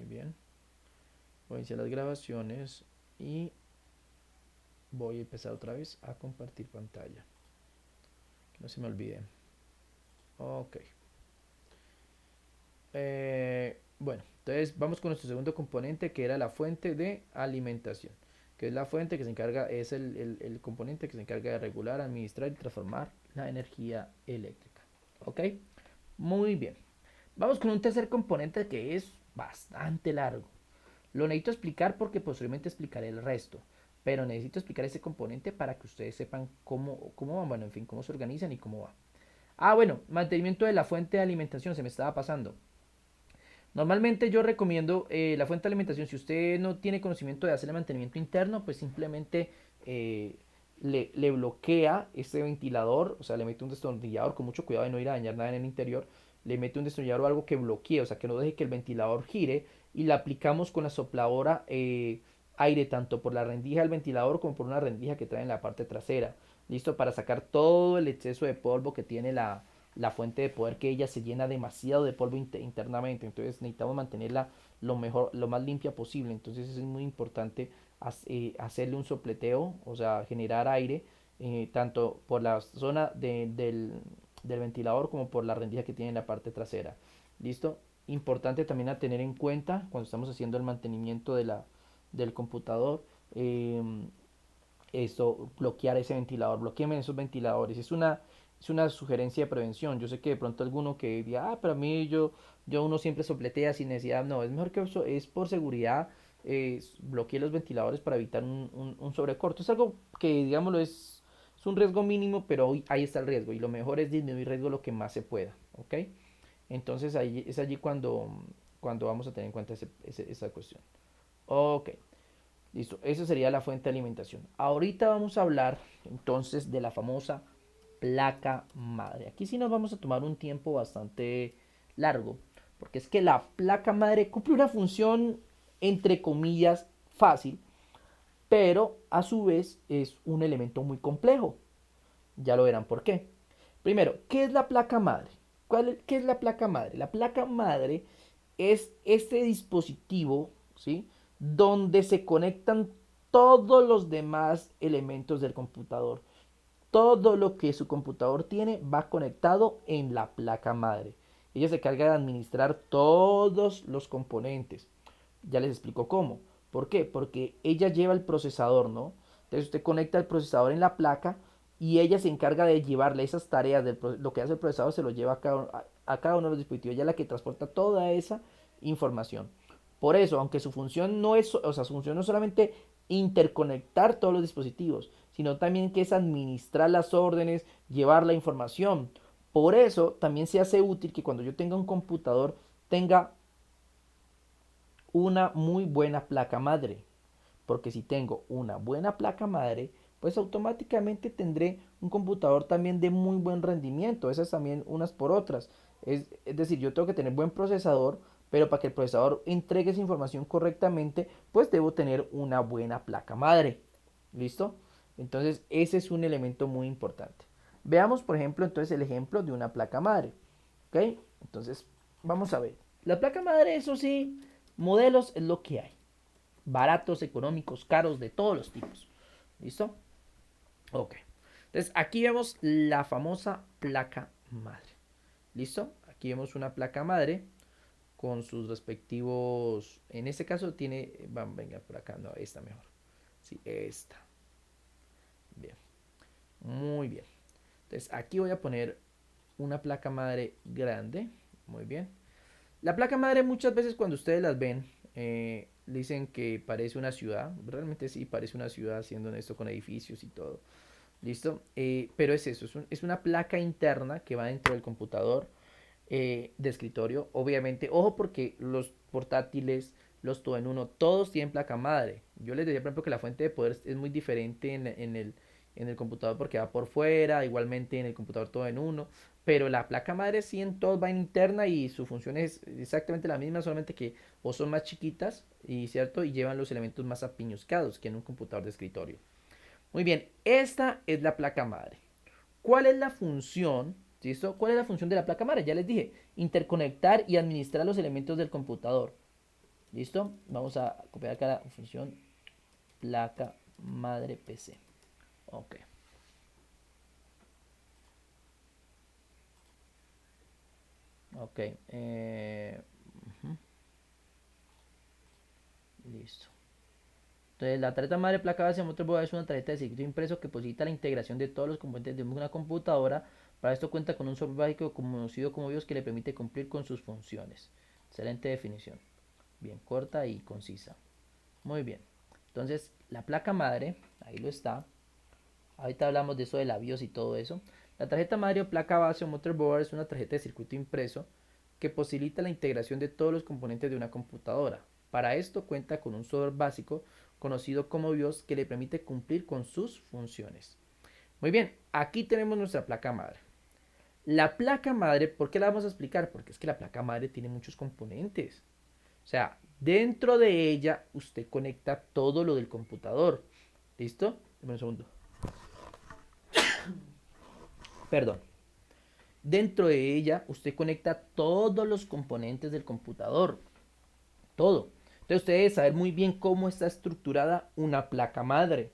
bien. Voy a iniciar las grabaciones y voy a empezar otra vez a compartir pantalla. Que no se me olvide. Ok. Bueno, entonces vamos con nuestro segundo componente, que era la fuente de alimentación, que es la fuente que se encarga, es el componente que se encarga de regular, administrar y transformar la energía eléctrica. Ok, muy bien. Vamos con un tercer componente que es bastante largo. Lo necesito explicar porque posteriormente explicaré el resto. Pero necesito explicar ese componente para que ustedes sepan cómo van, bueno, en fin, cómo se organizan y cómo va. Ah, bueno, mantenimiento de la fuente de alimentación, se me estaba pasando. Normalmente yo recomiendo la fuente de alimentación, si usted no tiene conocimiento de hacer el mantenimiento interno, pues simplemente eh, le bloquea este ventilador, o sea, le mete un destornillador con mucho cuidado de no ir a dañar nada en el interior, le mete un destornillador o algo que bloquee, o sea, que no deje que el ventilador gire y le aplicamos con la sopladora aire tanto por la rendija del ventilador como por una rendija que trae en la parte trasera. Listo, para sacar todo el exceso de polvo que tiene la fuente de poder, que ella se llena demasiado de polvo internamente, entonces necesitamos mantenerla lo mejor, lo más limpia posible. Entonces es muy importante hacerle un sopleteo, o sea, generar aire tanto por la zona del ventilador como por la rendija que tiene en la parte trasera. ¿Listo? Importante también a tener en cuenta cuando estamos haciendo el mantenimiento del computador. Esto, bloquear ese ventilador, bloqueen esos ventiladores. Es una sugerencia de prevención. Yo sé que de pronto alguno que diga, pero a mí yo uno siempre sopletea sin necesidad. No, es mejor que eso, es por seguridad. Bloquee los ventiladores para evitar un sobrecorto. Es algo que, digámoslo, es un riesgo mínimo, pero hoy ahí está el riesgo. Y lo mejor es disminuir riesgo lo que más se pueda. ¿Ok? Entonces ahí, es allí cuando vamos a tener en cuenta esa cuestión. Ok. Listo, esa sería la fuente de alimentación. Ahorita vamos a hablar entonces de la famosa placa madre. Aquí sí nos vamos a tomar un tiempo bastante largo, porque es que la placa madre cumple una función entre comillas fácil, pero a su vez es un elemento muy complejo. Ya lo verán por qué. Primero, ¿qué es la placa madre? ¿Qué es la placa madre? La placa madre es este dispositivo, ¿sí? Donde se conectan todos los demás elementos del computador. Todo lo que su computador tiene va conectado en la placa madre. Ella se encarga de administrar todos los componentes. Ya les explico cómo. ¿Por qué? Porque ella lleva el procesador, ¿no? Entonces usted conecta el procesador en la placa y ella se encarga de llevarle esas tareas, lo que hace el procesador se lo lleva a cada uno de los dispositivos. Ella es la que transporta toda esa información. Por eso, aunque su función no es, o sea, su función no es solamente interconectar todos los dispositivos, sino también que es administrar las órdenes, llevar la información. Por eso también se hace útil que cuando yo tenga un computador tenga una muy buena placa madre. Porque si tengo una buena placa madre, pues automáticamente tendré un computador también de muy buen rendimiento. Esas también unas por otras. Es decir, yo tengo que tener buen procesador, pero para que el procesador entregue esa información correctamente, pues debo tener una buena placa madre. ¿Listo? Entonces ese es un elemento muy importante. Veamos, por ejemplo, entonces el ejemplo de una placa madre. ¿Ok? Entonces, vamos a ver. La placa madre, eso sí, modelos es lo que hay. Baratos, económicos, caros, de todos los tipos. ¿Listo? Ok. Entonces, aquí vemos la famosa placa madre. ¿Listo? Aquí vemos una placa madre con sus respectivos. En este caso tiene. Venga, por acá. No, esta mejor. Sí, esta. Bien. Muy bien. Entonces, aquí voy a poner una placa madre grande. Muy bien. La placa madre muchas veces cuando ustedes las ven, dicen que parece una ciudad. Realmente sí, parece una ciudad haciendo esto con edificios y todo. ¿Listo? Pero es eso, es una placa interna que va dentro del computador de escritorio. Obviamente, ojo porque los portátiles, los todo en uno, todos tienen placa madre. Yo les decía, por ejemplo, que la fuente de poder es muy diferente en el computador porque va por fuera, igualmente en el computador todo en uno. Pero la placa madre sí en todos va en interna y su función es exactamente la misma, solamente que o son más chiquitas y cierto y llevan los elementos más apiñuscados que en un computador de escritorio. Muy bien, esta es la placa madre. ¿Cuál es la función? ¿Listo? ¿Cuál es la función de la placa madre? Ya les dije, interconectar y administrar los elementos del computador. ¿Listo? Vamos a copiar acá la función placa madre PC. Ok. Ok. Ujú, listo. Entonces, la tarjeta madre placa base de motherboard es una tarjeta de circuito impreso que posibilita la integración de todos los componentes de una computadora. Para esto cuenta con un software básico conocido como BIOS que le permite cumplir con sus funciones. Excelente definición. Bien corta y concisa. Muy bien. Entonces, la placa madre, ahí lo está. Ahorita hablamos de eso de la BIOS y todo eso. La tarjeta madre o placa base o motherboard es una tarjeta de circuito impreso que posibilita la integración de todos los componentes de una computadora. Para esto cuenta con un software básico conocido como BIOS que le permite cumplir con sus funciones. Muy bien, aquí tenemos nuestra placa madre. La placa madre, ¿por qué la vamos a explicar? Porque es que la placa madre tiene muchos componentes. O sea, dentro de ella usted conecta todo lo del computador. ¿Listo? Dame un segundo. Perdón. Dentro de ella usted conecta todos los componentes del computador. Todo. Entonces usted debe saber muy bien cómo está estructurada una placa madre.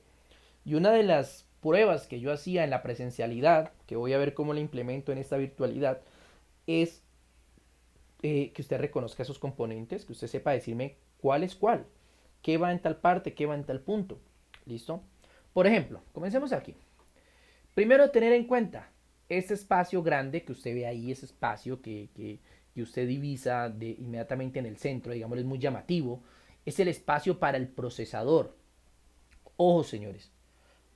Y una de las pruebas que yo hacía en la presencialidad, que voy a ver cómo la implemento en esta virtualidad, es que usted reconozca esos componentes, que usted sepa decirme cuál es cuál, qué va en tal parte, qué va en tal punto. ¿Listo? Por ejemplo, comencemos aquí. Primero, tener en cuenta ese espacio grande que usted ve ahí, ese espacio que usted divisa inmediatamente en el centro, digamos, es muy llamativo, es el espacio para el procesador. Ojo, señores,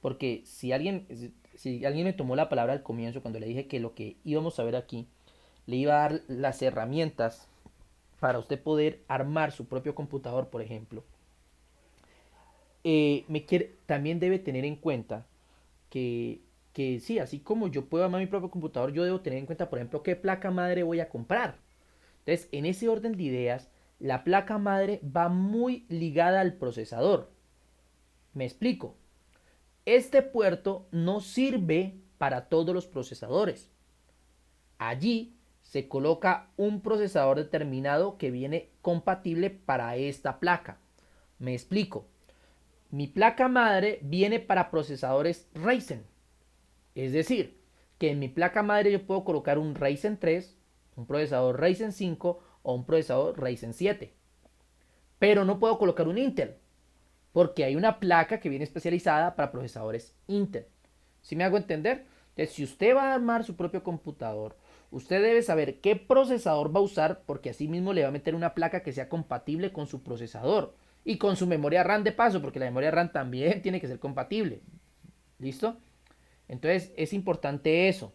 porque si alguien me tomó la palabra al comienzo cuando le dije que lo que íbamos a ver aquí le iba a dar las herramientas para usted poder armar su propio computador, por ejemplo, también debe tener en cuenta que, que sí, así como yo puedo armar mi propio computador, yo debo tener en cuenta, por ejemplo, qué placa madre voy a comprar. Entonces, en ese orden de ideas, la placa madre va muy ligada al procesador. Me explico. Este puerto no sirve para todos los procesadores. Allí se coloca un procesador determinado que viene compatible para esta placa. Me explico. Mi placa madre viene para procesadores Ryzen. Es decir, que en mi placa madre yo puedo colocar un Ryzen 3, un procesador Ryzen 5 o un procesador Ryzen 7. Pero no puedo colocar un Intel, porque hay una placa que viene especializada para procesadores Intel. ¿Sí me hago entender? Entonces, si usted va a armar su propio computador, usted debe saber qué procesador va a usar, porque así mismo le va a meter una placa que sea compatible con su procesador y con su memoria RAM de paso, porque la memoria RAM también tiene que ser compatible. ¿Listo? Entonces, es importante eso,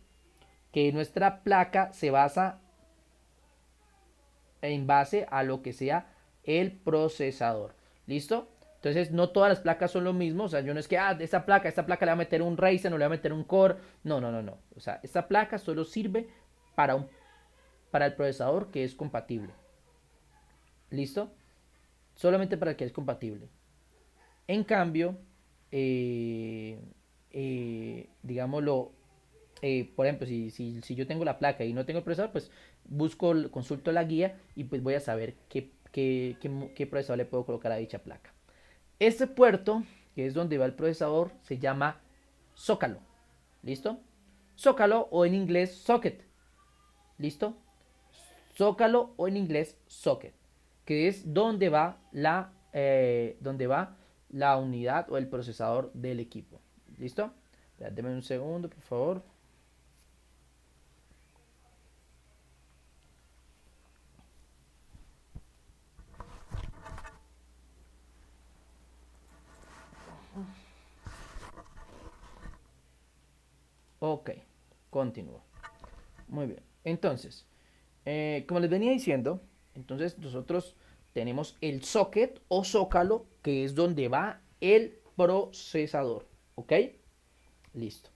que nuestra placa se basa en base a lo que sea el procesador. ¿Listo? Entonces, no todas las placas son lo mismo. O sea, yo no es que, esta placa le va a meter un Ryzen o le va a meter un Core. No, no, no, no. O sea, esta placa solo sirve para el procesador que es compatible. ¿Listo? Solamente para el que es compatible. En cambio, eh, digámoslo, por ejemplo, si yo tengo la placa y no tengo el procesador, pues consulto la guía y pues voy a saber qué procesador le puedo colocar a dicha placa. Este puerto, que es donde va el procesador, se llama zócalo. ¿Listo? Zócalo o en inglés socket. ¿Listo? Zócalo o en inglés socket. Que es donde va la unidad o el procesador del equipo. ¿Listo? Deme un segundo, por favor. Ok, continúo. Muy bien. Entonces, como les venía diciendo, entonces nosotros tenemos el socket o zócalo, que es donde va el procesador. ¿Ok? Listo.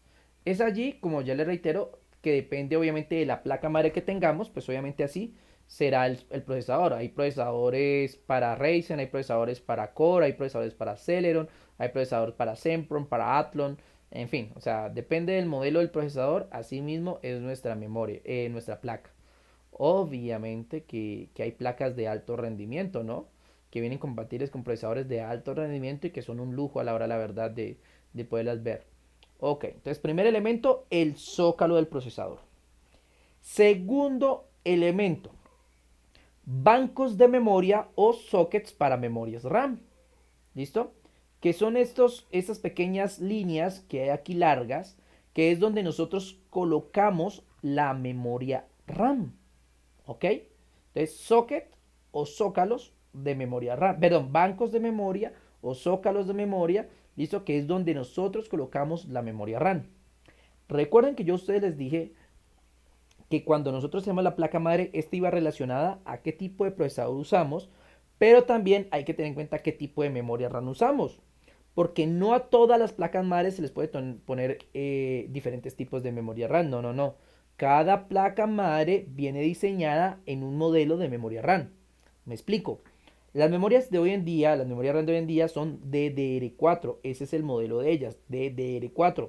Es allí, como ya le reitero, que depende obviamente de la placa madre que tengamos, pues obviamente así será el procesador. Hay procesadores para Ryzen, hay procesadores para Core, hay procesadores para Celeron, hay procesadores para Sempron, para Athlon, en fin, o sea, depende del modelo del procesador, así mismo es nuestra memoria, nuestra placa. Obviamente que hay placas de alto rendimiento, ¿no? que vienen compatibles con procesadores de alto rendimiento y que son un lujo a la hora, la verdad, de poderlas ver. Ok, entonces primer elemento, el zócalo del procesador. Segundo elemento, bancos de memoria o sockets para memorias RAM. ¿Listo? Que son estas pequeñas líneas que hay aquí largas, que es donde nosotros colocamos la memoria RAM. ¿Ok? Entonces, socket o zócalos de memoria RAM. Perdón, bancos de memoria o zócalos de memoria. ¿Listo? Que es donde nosotros colocamos la memoria RAM. Recuerden que yo a ustedes les dije que cuando nosotros hacemos la placa madre, esta iba relacionada a qué tipo de procesador usamos, pero también hay que tener en cuenta qué tipo de memoria RAM usamos, porque no a todas las placas madres se les puede poner diferentes tipos de memoria RAM, no, no, no. Cada placa madre viene diseñada en un modelo de memoria RAM. Me explico. Las memorias de hoy en día, las memorias RAM de hoy en día son DDR4, ese es el modelo de ellas, DDR4.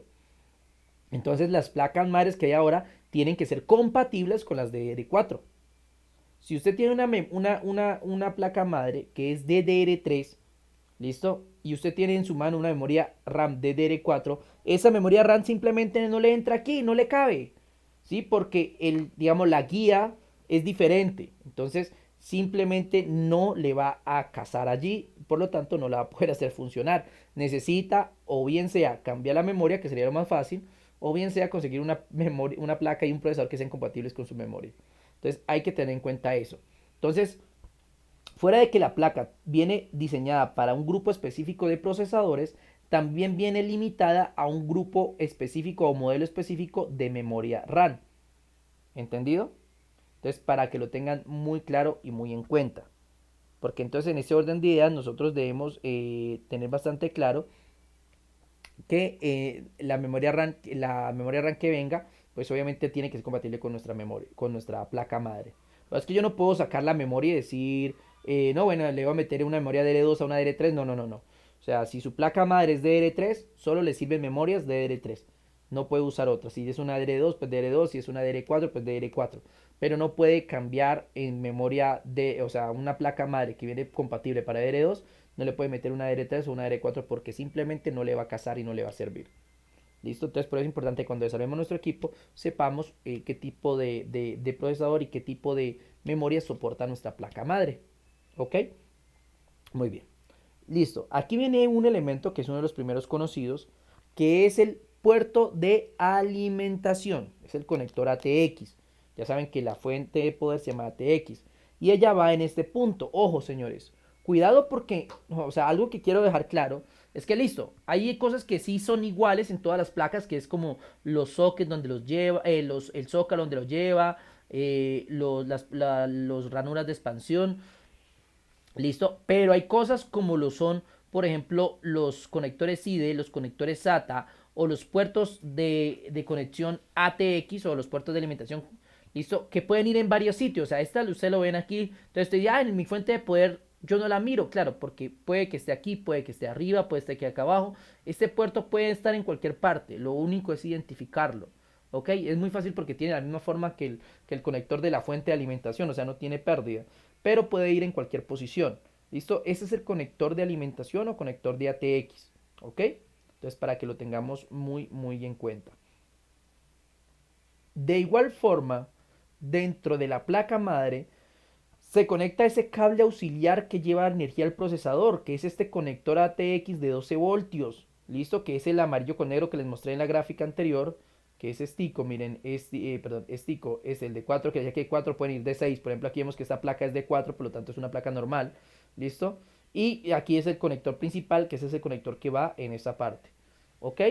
Entonces las placas madres que hay ahora tienen que ser compatibles con las DDR4. Si usted tiene una placa madre que es DDR3, ¿listo? Y usted tiene en su mano una memoria RAM DDR4, esa memoria RAM simplemente no le entra aquí, no le cabe, ¿sí? Porque digamos, la guía es diferente. Entonces, simplemente no le va a casar allí, por lo tanto, no la va a poder hacer funcionar. Necesita, o bien sea, cambiar la memoria, que sería lo más fácil, o bien sea conseguir una placa y un procesador que sean compatibles con su memoria. Entonces, hay que tener en cuenta eso. Entonces, fuera de que la placa viene diseñada para un grupo específico de procesadores, también viene limitada a un grupo específico o modelo específico de memoria RAM. ¿Entendido? Entonces, para que lo tengan muy claro y muy en cuenta. Porque entonces en ese orden de ideas nosotros debemos tener bastante claro que la memoria RAM que venga, pues obviamente tiene que ser compatible con nuestra memoria, con nuestra placa madre. Pero es que yo no puedo sacar la memoria y decir, no, bueno, le voy a meter una memoria DDR2 a una DDR3. No, no, no, no. O sea, si su placa madre es DDR3, solo le sirven memorias DDR3. No puede usar otra. Si es una DDR2, pues DDR2. Si es una DDR4, pues DDR4. Pero no puede cambiar en memoria de, o sea, una placa madre que viene compatible para DDR2 no le puede meter una DR3 o una DR4 porque simplemente no le va a casar y no le va a servir. ¿Listo? Entonces por eso es importante cuando desarrollemos nuestro equipo sepamos qué tipo de procesador y qué tipo de memoria soporta nuestra placa madre. ¿Ok? Muy bien. Listo. Aquí viene un elemento que es uno de los primeros conocidos, que es el puerto de alimentación. Es el conector ATX. Ya saben que la fuente de poder se llama ATX. Y ella va en este punto. Ojo, señores. Cuidado porque, o sea, algo que quiero dejar claro es que listo, hay cosas que sí son iguales en todas las placas, que es como los sockets donde los lleva, el zócalo donde los lleva, los ranuras de expansión. ¿Listo? Pero hay cosas como lo son, por ejemplo, los conectores IDE, los conectores SATA o los puertos de conexión ATX o los puertos de alimentación, ¿listo? Que pueden ir en varios sitios. O sea, esta ustedes lo ven aquí. Entonces, ya en mi fuente de poder yo no la miro, claro, porque puede que esté aquí, puede que esté arriba, puede estar aquí acá abajo. Este puerto puede estar en cualquier parte. Lo único es identificarlo. ¿Ok? Es muy fácil porque tiene la misma forma que el conector de la fuente de alimentación, o sea, no tiene pérdida, pero puede ir en cualquier posición. ¿Listo? Ese es el conector de alimentación o conector de ATX. ¿Ok? Entonces, para que lo tengamos muy, muy en cuenta. De igual forma, dentro de la placa madre, se conecta ese cable auxiliar que lleva energía al procesador, que es este conector ATX de 12 voltios. ¿Listo? Que es el amarillo con negro que les mostré en la gráfica anterior, que es Stico, miren, perdón, Stico es el de 4, que ya que hay 4 pueden ir de 6. Por ejemplo, aquí vemos que esta placa es de 4, por lo tanto es una placa normal. ¿Listo? Y aquí es el conector principal, que es ese conector que va en esta parte. ¿Ok?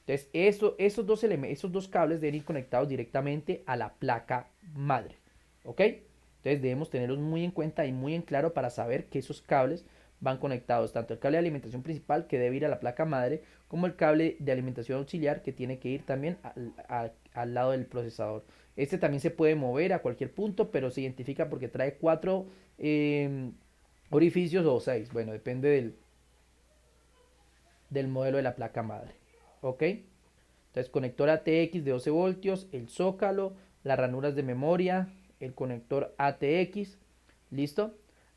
Entonces, esos dos cables deben ir conectados directamente a la placa madre. ¿Ok? Entonces debemos tenerlos muy en cuenta y muy en claro para saber que esos cables van conectados, tanto el cable de alimentación principal que debe ir a la placa madre, como el cable de alimentación auxiliar que tiene que ir también al lado del procesador. Este también se puede mover a cualquier punto, pero se identifica porque trae 4 orificios o 6. Bueno, depende del modelo de la placa madre. ¿Ok? Entonces, conector ATX de 12 voltios, el zócalo, las ranuras de memoria, el conector ATX. ¿Listo?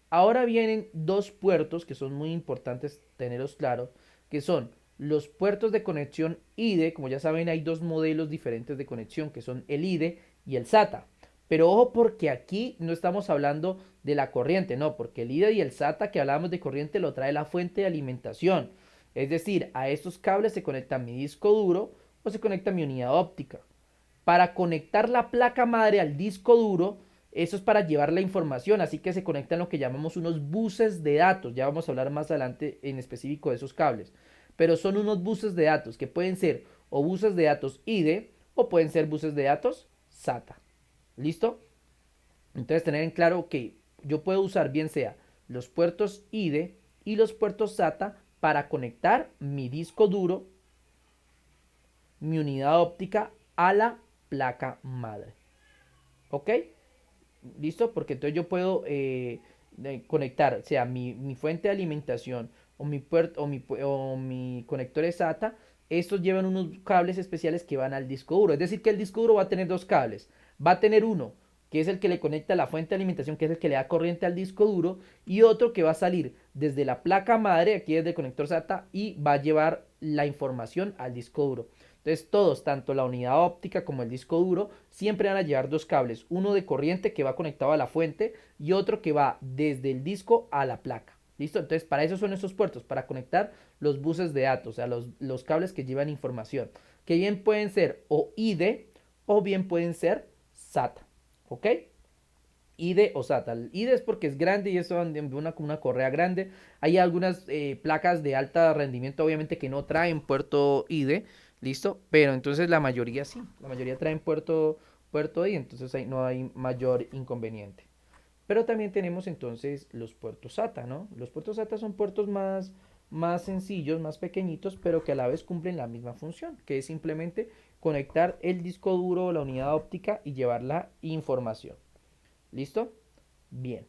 Ahora vienen dos puertos que son muy importantes tenerlos claros, que son los puertos de conexión IDE. Como ya saben, hay dos modelos diferentes de conexión, que son el IDE y el SATA. Pero ojo, porque aquí no estamos hablando de la corriente, no, porque el IDE y el SATA que hablábamos de corriente lo trae la fuente de alimentación. Es decir, a estos cables se conecta mi disco duro o se conecta mi unidad óptica. Para conectar la placa madre al disco duro, eso es para llevar la información, así que se conectan lo que llamamos unos buses de datos. Ya vamos a hablar más adelante en específico de esos cables. Pero son unos buses de datos que pueden ser o buses de datos IDE o pueden ser buses de datos SATA. ¿Listo? Entonces tener en claro que yo puedo usar bien sea los puertos IDE y los puertos SATA para conectar mi disco duro, mi unidad óptica a la placa madre. ¿Ok? ¿Listo? Porque entonces yo puedo conectar, sea mi fuente de alimentación o mi puerto o mi conector SATA. Estos llevan unos cables especiales que van al disco duro. Es decir, que el disco duro va a tener dos cables. Va a tener uno que es el que le conecta la fuente de alimentación, que es el que le da corriente al disco duro, y otro que va a salir desde la placa madre, aquí desde el conector SATA, y va a llevar la información al disco duro. Entonces todos, tanto la unidad óptica como el disco duro, siempre van a llevar dos cables, uno de corriente que va conectado a la fuente y otro que va desde el disco a la placa. ¿Listo? Entonces para eso son estos puertos, para conectar los buses de datos, o sea, los cables que llevan información, que bien pueden ser o IDE o bien pueden ser SATA. ¿Ok? IDE o SATA. El IDE es porque es grande y eso una correa grande. Hay algunas placas de alto rendimiento, obviamente, que no traen puerto IDE, ¿listo? Pero entonces la mayoría sí. La mayoría traen puerto IDE, entonces ahí no hay mayor inconveniente. Pero también tenemos entonces los puertos SATA, ¿no? Los puertos SATA son puertos más sencillos, más pequeñitos, pero que a la vez cumplen la misma función, que es simplemente conectar el disco duro o la unidad óptica y llevar la información. ¿Listo? Bien.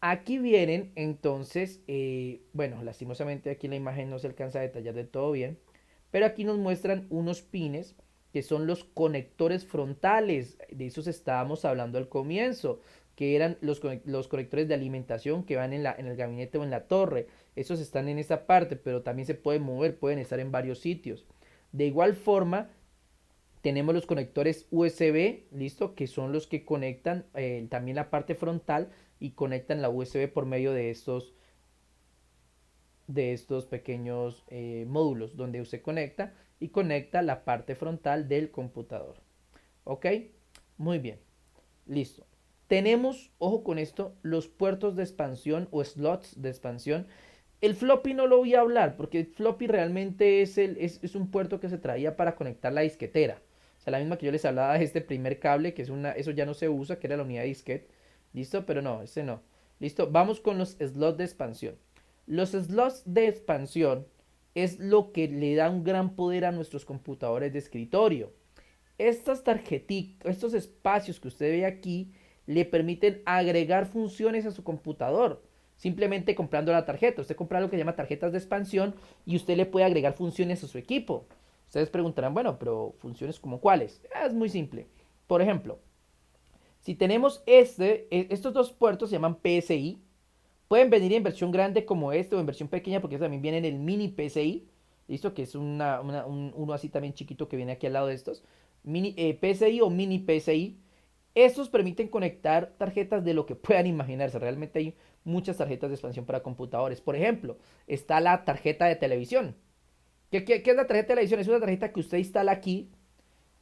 Aquí vienen entonces, bueno, lastimosamente aquí en la imagen no se alcanza a detallar de todo bien, pero aquí nos muestran unos pines que son los conectores frontales. De esos estábamos hablando al comienzo, que eran los conectores de alimentación que van en el gabinete o en la torre. Esos están en esa parte, pero también se pueden mover, pueden estar en varios sitios. De igual forma, tenemos los conectores USB, listo, que son los que conectan también la parte frontal y conectan la USB por medio de estos pequeños módulos donde usted conecta y conecta la parte frontal del computador. ¿Ok? Muy bien. Listo. Tenemos, ojo con esto, los puertos de expansión o slots de expansión. El floppy no lo voy a hablar porque el floppy realmente es un puerto que se traía para conectar la disquetera. O sea, la misma que yo les hablaba de este primer cable, que eso ya no se usa, que era la unidad de disquete. ¿Listo? Pero no, ese no. ¿Listo? Vamos con los slots de expansión. Los slots de expansión es lo que le da un gran poder a nuestros computadores de escritorio. Estas tarjetitas, estos espacios que usted ve aquí, le permiten agregar funciones a su computador. Simplemente comprando la tarjeta. Usted compra lo que se llama tarjetas de expansión y usted le puede agregar funciones a su equipo. Ustedes preguntarán, bueno, pero funciones como cuáles. Es muy simple. Por ejemplo, si tenemos estos dos puertos se llaman PSI. Pueden venir en versión grande como este o en versión pequeña porque también viene en el mini PSI. ¿Listo? Que es uno así también chiquito que viene aquí al lado de estos. Mini PSI o mini PSI. Estos permiten conectar tarjetas de lo que puedan imaginarse. Realmente hay muchas tarjetas de expansión para computadores. Por ejemplo, está la tarjeta de televisión. ¿Qué es la tarjeta de televisión? Es una tarjeta que usted instala aquí,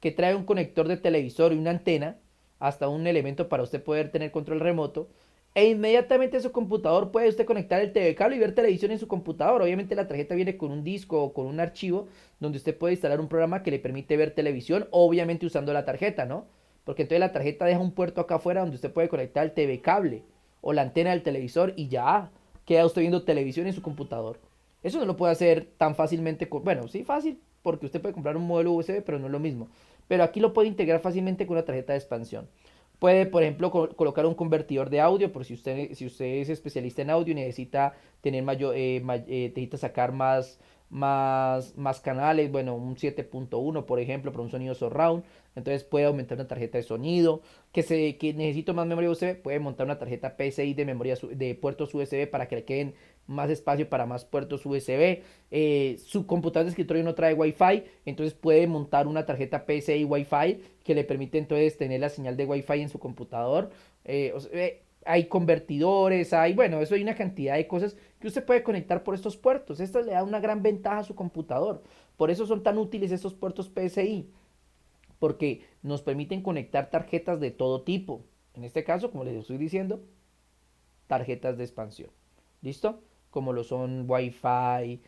que trae un conector de televisor y una antena, hasta un elemento para usted poder tener control remoto. E inmediatamente su computador puede usted conectar el TV cable y ver televisión en su computador. Obviamente la tarjeta viene con un disco o con un archivo donde usted puede instalar un programa que le permite ver televisión, obviamente usando la tarjeta, ¿no? Porque entonces la tarjeta deja un puerto acá afuera donde usted puede conectar el TV cable o la antena del televisor y ya queda usted viendo televisión en su computador. Eso no lo puede hacer tan fácilmente bueno, sí fácil, porque usted puede comprar un modelo USB, pero no es lo mismo. Pero aquí lo puede integrar fácilmente con una tarjeta de expansión. Puede, por ejemplo, colocar un convertidor de audio, por si usted es especialista en audio y necesita tener necesita sacar más canales, bueno, un 7.1 por ejemplo, para un sonido surround, entonces puede aumentar una tarjeta de sonido, que necesito más memoria USB, puede montar una tarjeta PCI de memoria de puertos USB para que le queden más espacio para más puertos USB. Su computador de escritorio no trae Wi-Fi, entonces puede montar una tarjeta PCI Wi-Fi que le permite entonces tener la señal de Wi-Fi en su computador. Hay convertidores, bueno, eso hay una cantidad de cosas que usted puede conectar por estos puertos. Esto le da una gran ventaja a su computador. Por eso son tan útiles estos puertos PCI, porque nos permiten conectar tarjetas de todo tipo. En este caso, como les estoy diciendo, tarjetas de expansión. ¿Listo? Como lo son Wi-Fi,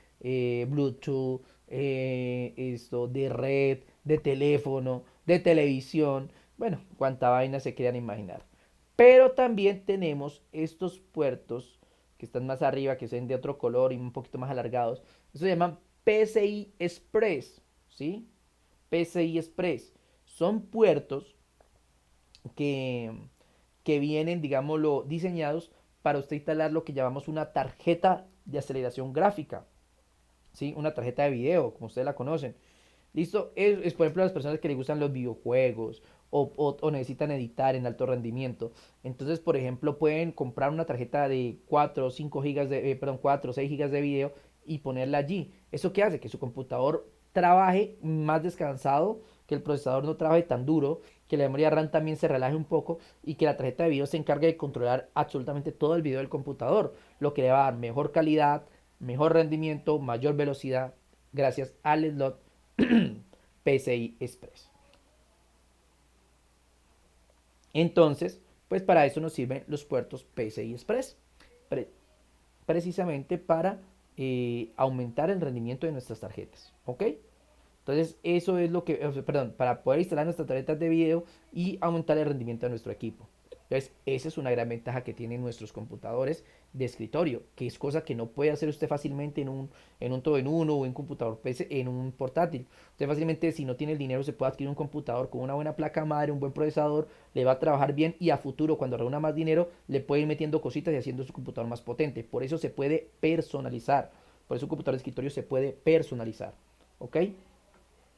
Bluetooth, esto de red, de teléfono, de televisión. Bueno, cuánta vaina se quieran imaginar. Pero también tenemos estos puertos que están más arriba, que son de otro color y un poquito más alargados. Eso se llaman PCI Express, ¿sí? PCI Express. Son puertos que, que vienen, digámoslo, diseñados para usted instalar lo que llamamos una tarjeta de aceleración gráfica, ¿sí? Una tarjeta de video, como ustedes la conocen. ¿Listo? Por ejemplo, las personas que les gustan los videojuegos o necesitan editar en alto rendimiento. Entonces, por ejemplo, pueden comprar una tarjeta de 4 o 5 gigas de, perdón, 4 o 6 gigas de video y ponerla allí. ¿Eso qué hace? Que su computador trabaje más descansado, que el procesador no trabaje tan duro, que la memoria RAM también se relaje un poco y que la tarjeta de video se encargue de controlar absolutamente todo el video del computador, lo que le va a dar mejor calidad, mejor rendimiento, mayor velocidad, gracias al slot PCI Express. Entonces, pues para eso nos sirven los puertos PCI Express, pre precisamente para aumentar el rendimiento de nuestras tarjetas, ¿ok? Entonces, eso es lo que, perdón, para poder instalar nuestras tarjetas de video y aumentar el rendimiento de nuestro equipo. Entonces, esa es una gran ventaja que tienen nuestros computadores de escritorio, que es cosa que no puede hacer usted fácilmente en un todo en uno o en un computador PC, en un portátil. Usted fácilmente, si no tiene el dinero, se puede adquirir un computador con una buena placa madre, un buen procesador, le va a trabajar bien y a futuro, cuando reúna más dinero, le puede ir metiendo cositas y haciendo su computador más potente. Por eso se puede personalizar. Por eso un computador de escritorio se puede personalizar. ¿Ok?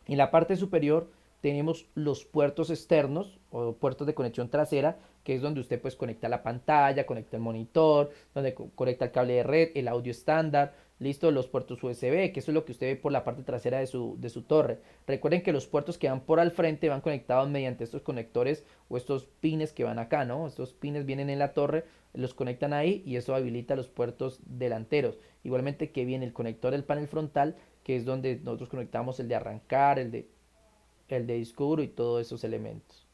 En la parte superior tenemos los puertos externos o puertos de conexión trasera, que es donde usted pues conecta la pantalla, conecta el monitor, donde conecta el cable de red, el audio estándar, listo, los puertos USB, que eso es lo que usted ve por la parte trasera de su torre. Recuerden que los puertos que van por al frente van conectados mediante estos conectores o estos pines que van acá, ¿no? Estos pines vienen en la torre, los conectan ahí y eso habilita los puertos delanteros. Igualmente que viene el conector del panel frontal, que es donde nosotros conectamos el de arrancar, el de disco duro y todos esos elementos.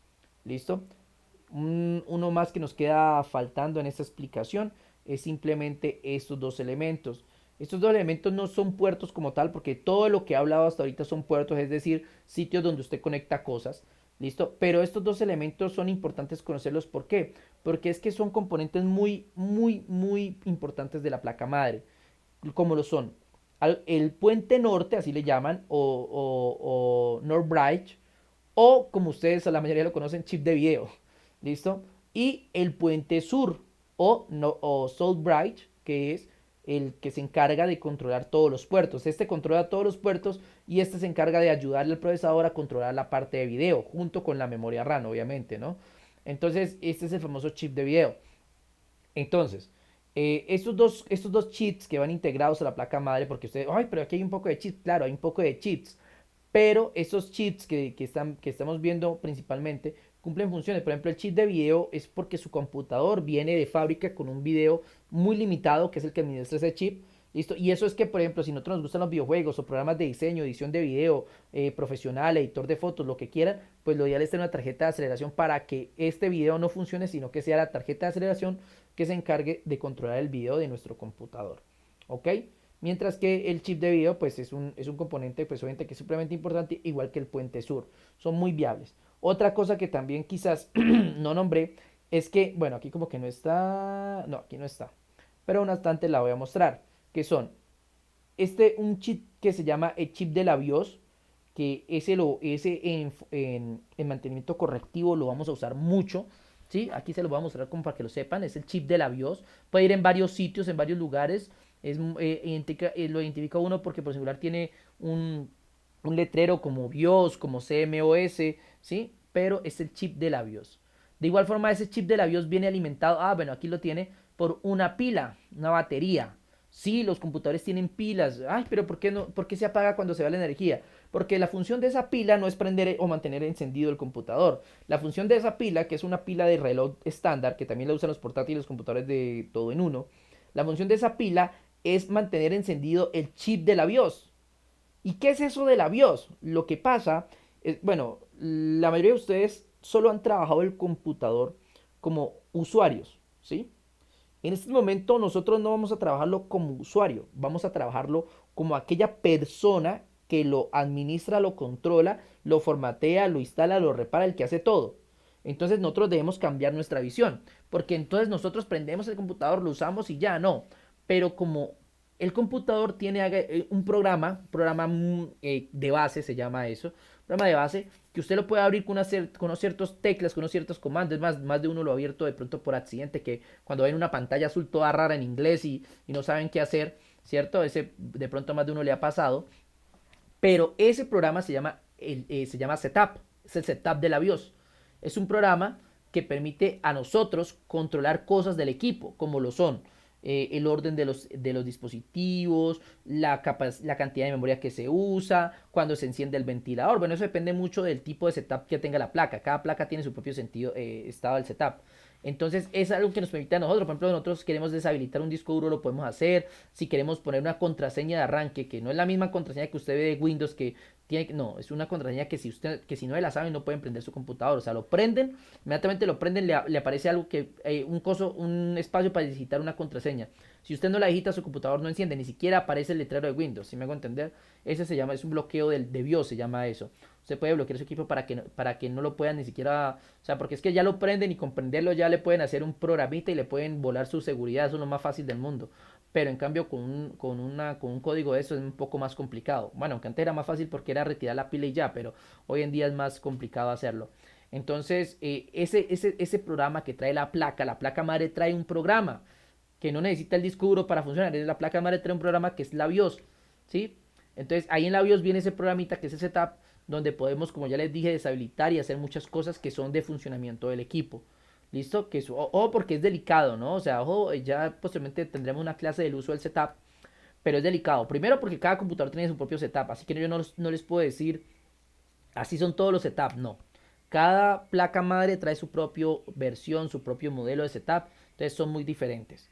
¿Listo? Uno más que nos queda faltando en esta explicación es simplemente estos dos elementos. Estos dos elementos no son puertos como tal, porque todo lo que he hablado hasta ahorita son puertos, es decir, sitios donde usted conecta cosas. ¿Listo? Pero estos dos elementos son importantes conocerlos. ¿Por qué? Porque es que son componentes muy, muy, muy importantes de la placa madre. Como lo son el puente norte, así le llaman, o North Bridge, o como ustedes a la mayoría lo conocen, chip de video. ¿Listo? Y el puente sur, o South Bridge, que es el que se encarga de controlar todos los puertos. Este controla todos los puertos y este se encarga de ayudarle al procesador a controlar la parte de video, junto con la memoria RAM, obviamente, ¿no? Entonces, este es el famoso chip de video. Entonces, estos dos chips que van integrados a la placa madre, porque ustedes, ay, pero aquí hay un poco de chips, claro, hay un poco de chips, pero esos chips que estamos viendo principalmente cumplen funciones. Por ejemplo, el chip de video es porque su computador viene de fábrica con un video muy limitado, que es el que administra ese chip. ¿Listo? Y eso es que, por ejemplo, si nosotros nos gustan los videojuegos o programas de diseño, edición de video, profesional, editor de fotos, lo que quieran, pues lo ideal es tener una tarjeta de aceleración para que este video no funcione, sino que sea la tarjeta de aceleración que se encargue de controlar el video de nuestro computador. ¿Ok? Mientras que el chip de video pues es un componente pues obviamente que es supremamente importante, igual que el puente sur. Son muy viables. Otra cosa que también quizás no nombré es que, bueno, aquí como que no está, no, aquí no está, pero una bastante la voy a mostrar, que son un chip que se llama el chip de la BIOS, que ese en mantenimiento correctivo lo vamos a usar mucho. ¿Sí? Aquí se lo voy a mostrar como para que lo sepan. Es el chip de la BIOS. Puede ir en varios sitios, en varios lugares. lo identifica uno porque por celular tiene un, un letrero como BIOS, como CMOS, ¿sí? Pero es el chip de la BIOS. De igual forma, ese chip de la BIOS viene alimentado, bueno, aquí lo tiene, por una pila, una batería. Sí, los computadores tienen pilas. Ay, pero ¿por qué no? ¿Por qué se apaga cuando se va la energía? Porque la función de esa pila no es prender o mantener encendido el computador. La función de esa pila, que es una pila de reloj estándar, que también la usan los portátiles, los computadores de todo en uno, la función de esa pila es mantener encendido el chip de la BIOS. ¿Y qué es eso de la BIOS? Lo que pasa es, bueno, la mayoría de ustedes solo han trabajado el computador como usuarios, ¿sí? En este momento nosotros no vamos a trabajarlo como usuario, vamos a trabajarlo como aquella persona que lo administra, lo controla, lo formatea, lo instala, lo repara, el que hace todo. Entonces nosotros debemos cambiar nuestra visión, porque entonces nosotros prendemos el computador, lo usamos y ya no. Pero como el computador tiene un programa de base, se llama eso, programa de base, que usted lo puede abrir con unos ciertos teclas, con unos ciertos comandos. Más de uno lo ha abierto de pronto por accidente, que cuando ven una pantalla azul toda rara en inglés y no saben qué hacer, ¿cierto? Ese de pronto más de uno le ha pasado. Pero ese programa se llama Setup, es el Setup de la BIOS. Es un programa que permite a nosotros controlar cosas del equipo, como lo son el orden de los dispositivos, la cantidad de memoria que se usa, cuando se enciende el ventilador. Bueno, eso depende mucho del tipo de setup que tenga la placa. Cada placa tiene su propio estado del setup. Entonces es algo que nos permite a nosotros, por ejemplo, nosotros queremos deshabilitar un disco duro, lo podemos hacer. Si queremos poner una contraseña de arranque, que no es la misma contraseña que usted ve de Windows, que tiene, no, es una contraseña que si no la saben no pueden prender su computador. O sea, lo prenden, inmediatamente lo prenden, le aparece algo que, un espacio para digitar una contraseña. Si usted no la digita, su computador no enciende, ni siquiera aparece el letrero de Windows, ¿sí me hago entender? Ese se llama, es un bloqueo de BIOS, se llama eso. Usted puede bloquear su equipo para que no lo puedan ni siquiera, o sea, porque es que ya lo prenden y comprenderlo ya le pueden hacer un programita y le pueden volar su seguridad, eso es lo más fácil del mundo. Pero en cambio con un código de eso es un poco más complicado. Bueno, aunque antes era más fácil porque era retirar la pila y ya, pero hoy en día es más complicado hacerlo. Entonces, ese programa que trae la placa madre trae un programa que no necesita el disco duro para funcionar. La placa madre trae un programa que es la BIOS, ¿sí? Entonces, ahí en la BIOS viene ese programita que es ese setup, donde podemos, como ya les dije, deshabilitar y hacer muchas cosas que son de funcionamiento del equipo. ¿Listo? Que ojo, porque es delicado, ¿no? O sea, ojo, ya posteriormente tendremos una clase del uso del setup, pero es delicado. Primero porque cada computador tiene su propio setup, así que yo no les puedo decir, así son todos los setups, no. Cada placa madre trae su propia versión, su propio modelo de setup, entonces son muy diferentes.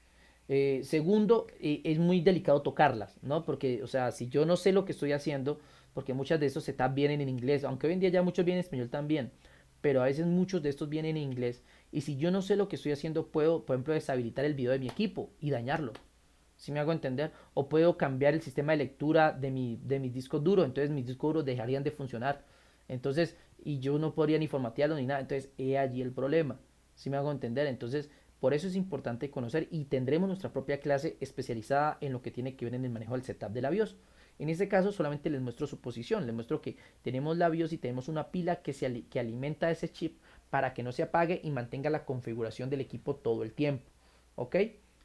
Segundo, es muy delicado tocarlas, ¿no? Porque, o sea, si yo no sé lo que estoy haciendo, porque muchas de estos setups vienen en inglés, aunque hoy en día ya muchos vienen en español también, pero a veces muchos de estos vienen en inglés, y si yo no sé lo que estoy haciendo, puedo, por ejemplo, deshabilitar el video de mi equipo y dañarlo. Si me hago entender, o puedo cambiar el sistema de lectura de mis discos duros, entonces mis discos duros dejarían de funcionar. Entonces, y yo no podría ni formatearlo ni nada, entonces he allí el problema. Si me hago entender, entonces por eso es importante conocer y tendremos nuestra propia clase especializada en lo que tiene que ver en el manejo del setup de la BIOS. En este caso solamente les muestro su posición, les muestro que tenemos la BIOS y tenemos una pila que alimenta ese chip para que no se apague y mantenga la configuración del equipo todo el tiempo. ¿Ok?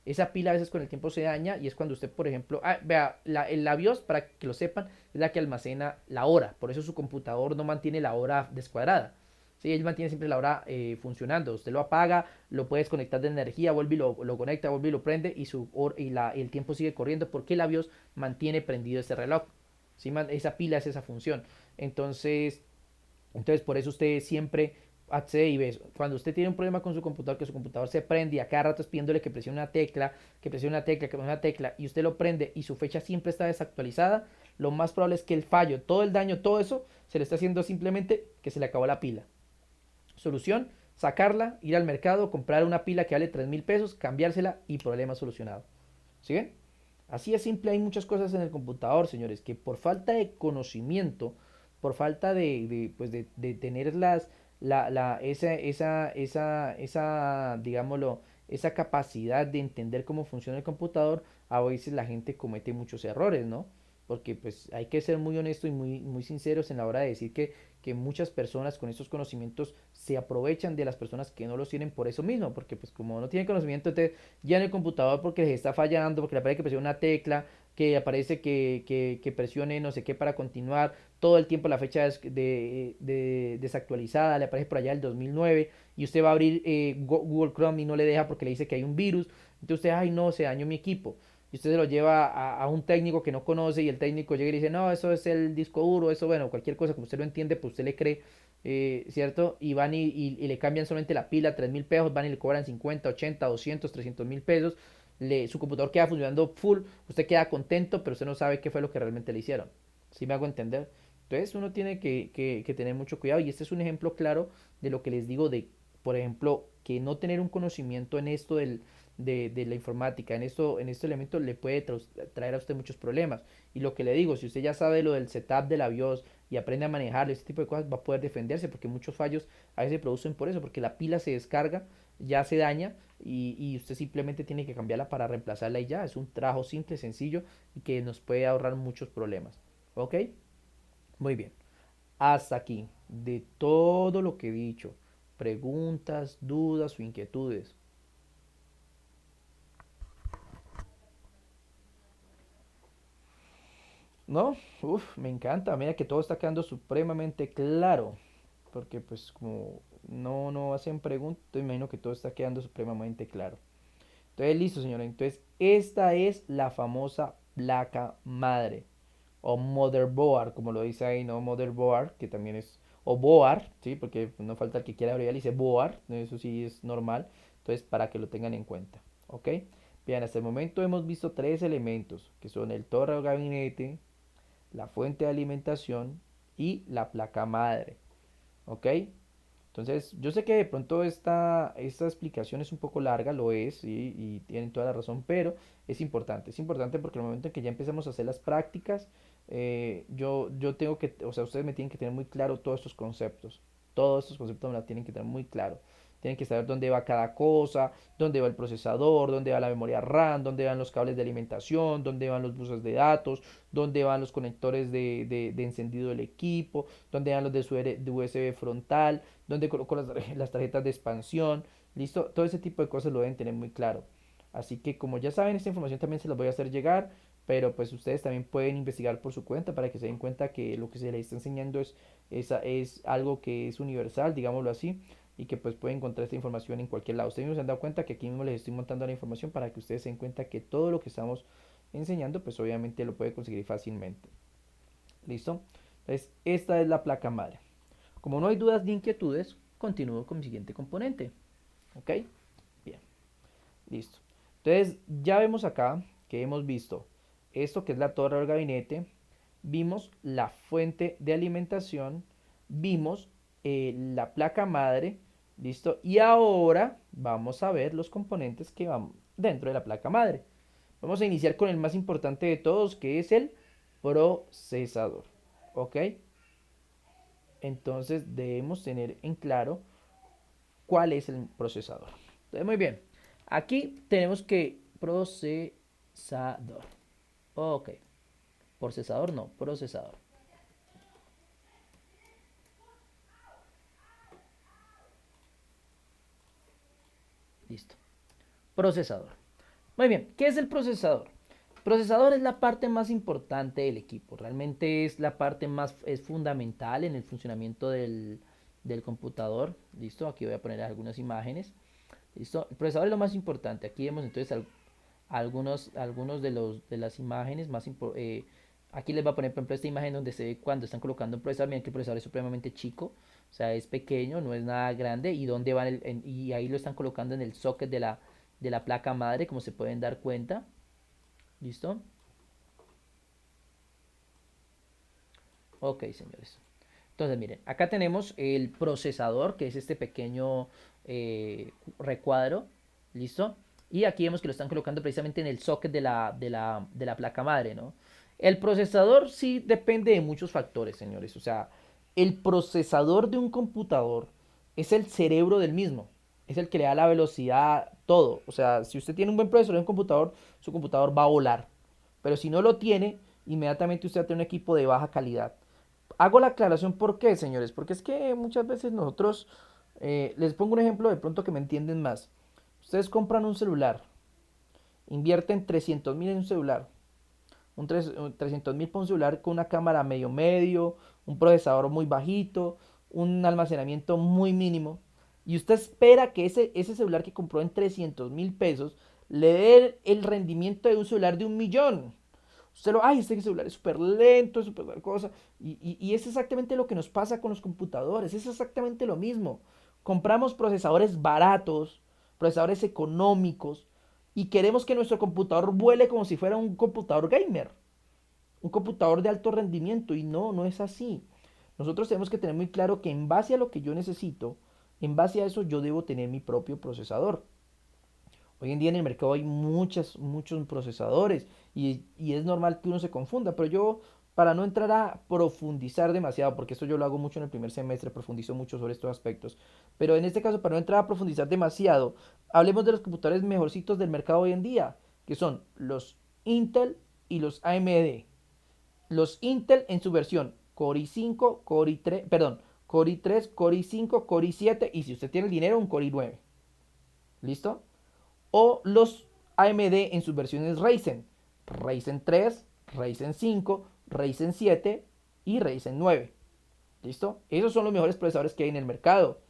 Esa pila a veces con el tiempo se daña y es cuando usted, por ejemplo, vea, la BIOS, para que lo sepan, es la que almacena la hora. Por eso su computador no mantiene la hora descuadrada. Sí, él mantiene siempre la hora funcionando. Usted lo apaga, lo puede desconectar de energía, vuelve y lo conecta, vuelve y lo prende y, el tiempo sigue corriendo porque la BIOS mantiene prendido ese reloj. ¿Sí? Esa pila es esa función. Entonces, entonces, por eso usted siempre accede y ve. Cuando usted tiene un problema con su computador, que su computador se prende y a cada rato es pidiéndole que presione una tecla, que presione una tecla, que presione una tecla, y usted lo prende y su fecha siempre está desactualizada, lo más probable es que el fallo, todo el daño, todo eso, se le está haciendo simplemente que se le acabó la pila. Solución, sacarla, ir al mercado, comprar una pila que vale 3.000 pesos, cambiársela y problema solucionado. ¿Sí ven? Así es simple, hay muchas cosas en el computador, señores, que por falta de conocimiento, por falta de tener digámoslo, esa capacidad de entender cómo funciona el computador, a veces la gente comete muchos errores, ¿no? porque pues hay que ser muy honestos y muy sinceros en la hora de decir que muchas personas con estos conocimientos se aprovechan de las personas que no los tienen por eso mismo, porque pues como no tienen conocimiento, entonces ya en el computador porque les está fallando, porque le aparece que presione una tecla, que aparece que presione no sé qué para continuar, todo el tiempo la fecha desactualizada, le aparece por allá el 2009 y usted va a abrir Google Chrome y no le deja porque le dice que hay un virus, entonces usted, ay no, se dañó mi equipo. Y usted se lo lleva a un técnico que no conoce y el técnico llega y dice, no, eso es el disco duro, eso, bueno, cualquier cosa, como usted lo entiende, pues usted le cree, ¿cierto? Y van y le cambian solamente la pila, 3.000 pesos, van y le cobran 50, 80, 200, 300.000 pesos. Su computador queda funcionando full, usted queda contento, pero usted no sabe qué fue lo que realmente le hicieron. ¿Sí me hago entender? Entonces uno tiene que tener mucho cuidado y este es un ejemplo claro de lo que les digo de, por ejemplo, que no tener un conocimiento en esto de la informática, en este elemento le puede traer a usted muchos problemas. Y lo que le digo, si usted ya sabe lo del setup de la BIOS y aprende a manejar este tipo de cosas, va a poder defenderse porque muchos fallos a veces se producen por eso, porque la pila se descarga, ya se daña y usted simplemente tiene que cambiarla para reemplazarla y ya. Es un trabajo simple, sencillo y que nos puede ahorrar muchos problemas. ¿Ok? Muy bien. Hasta aquí, de todo lo que he dicho, preguntas, dudas o inquietudes. No, me encanta, mira que todo está quedando supremamente claro, porque pues como no hacen preguntas, me imagino que todo está quedando supremamente claro. Entonces, listo, señora, entonces esta es la famosa placa madre, o motherboard, como lo dice ahí, ¿no? Motherboard, que también es, o board, ¿sí? Porque no falta el que quiera abreviar, dice board, eso sí es normal, entonces para que lo tengan en cuenta, ¿ok? Bien, hasta el momento hemos visto tres elementos, que son el torre o gabinete, la fuente de alimentación y la placa madre. ¿Ok? Entonces, yo sé que de pronto esta explicación es un poco larga, lo es, ¿sí? Y tienen toda la razón, pero es importante porque en el momento en que ya empecemos a hacer las prácticas, yo tengo que, o sea, ustedes me tienen que tener muy claro todos estos conceptos me la tienen que tener muy claro. Tienen que saber dónde va cada cosa, dónde va el procesador, dónde va la memoria RAM, dónde van los cables de alimentación, dónde van los buses de datos, dónde van los conectores de encendido del equipo, dónde van los de USB frontal, dónde coloco las tarjetas de expansión, listo, todo ese tipo de cosas lo deben tener muy claro. Así que como ya saben, esta información también se las voy a hacer llegar, pero pues ustedes también pueden investigar por su cuenta para que se den cuenta que lo que se les está enseñando es algo que es universal, digámoslo así, y que pues pueden encontrar esta información en cualquier lado. Ustedes mismos se han dado cuenta que aquí mismo les estoy montando la información para que ustedes se den cuenta que todo lo que estamos enseñando, pues obviamente lo puede conseguir fácilmente. ¿Listo? Entonces, esta es la placa madre. Como no hay dudas ni inquietudes, continúo con mi siguiente componente. ¿Ok? Bien, listo. Entonces, ya vemos acá que hemos visto esto que es la torre del gabinete, vimos la fuente de alimentación, vimos la placa madre, ¿listo? Y ahora vamos a ver los componentes que van dentro de la placa madre. Vamos a iniciar con el más importante de todos, que es el procesador. ¿Ok? Entonces debemos tener en claro cuál es el procesador. Entonces, muy bien. Aquí tenemos que procesador. Ok. Procesador no, procesador. Listo. Procesador. Muy bien. ¿Qué es el procesador? El procesador es la parte más importante del equipo. Realmente es la parte más es fundamental en el funcionamiento del computador. Listo. Aquí voy a poner algunas imágenes. Listo. El procesador es lo más importante. Aquí vemos entonces algunos de las imágenes más aquí les voy a poner por ejemplo esta imagen donde se ve cuando están colocando un procesador. Miren que el procesador es supremamente chico, o sea es pequeño, no es nada grande, y dónde van y ahí lo están colocando en el socket de la placa madre, como se pueden dar cuenta. ¿Listo? Ok, señores. Entonces, miren, acá tenemos el procesador, que es este pequeño recuadro. ¿Listo? Y aquí vemos que lo están colocando precisamente en el socket de la placa madre, ¿no? El procesador sí depende de muchos factores, señores. O sea, el procesador de un computador es el cerebro del mismo. Es el que le da la velocidad, todo. O sea, si usted tiene un buen procesador en un computador, su computador va a volar. Pero si no lo tiene, inmediatamente usted va a tener un equipo de baja calidad. Hago la aclaración, ¿por qué, señores? Porque es que muchas veces nosotros, les pongo un ejemplo de pronto que me entienden más. Ustedes compran un celular, invierten 300.000 en un celular, 300.000 para un celular con una cámara medio medio, un procesador muy bajito, un almacenamiento muy mínimo, y usted espera que ese celular que compró en 300.000 pesos le dé el rendimiento de un celular de 1 millón. Usted lo, ay, este celular es súper lento, es súper tal cosa. Y es exactamente lo que nos pasa con los computadores, es exactamente lo mismo. Compramos procesadores baratos, procesadores económicos, y queremos que nuestro computador vuele como si fuera un computador gamer, un computador de alto rendimiento, y no, no es así. Nosotros tenemos que tener muy claro que en base a lo que yo necesito, en base a eso yo debo tener mi propio procesador. Hoy en día en el mercado hay muchos procesadores y es normal que uno se confunda, pero yo, para no entrar a profundizar demasiado, porque esto yo lo hago mucho en el primer semestre, profundizo mucho sobre estos aspectos, pero en este caso, para no entrar a profundizar demasiado, hablemos de los computadores mejorcitos del mercado hoy en día, que son los Intel y los AMD. Los Intel en su versión Core i5, Core i3, perdón, Core i3, Core i5, Core i7 y si usted tiene el dinero, un Core i9. ¿Listo? O los AMD en sus versiones Ryzen. Ryzen 3, Ryzen 5, Ryzen 7 y Ryzen 9. ¿Listo? Esos son los mejores procesadores que hay en el mercado.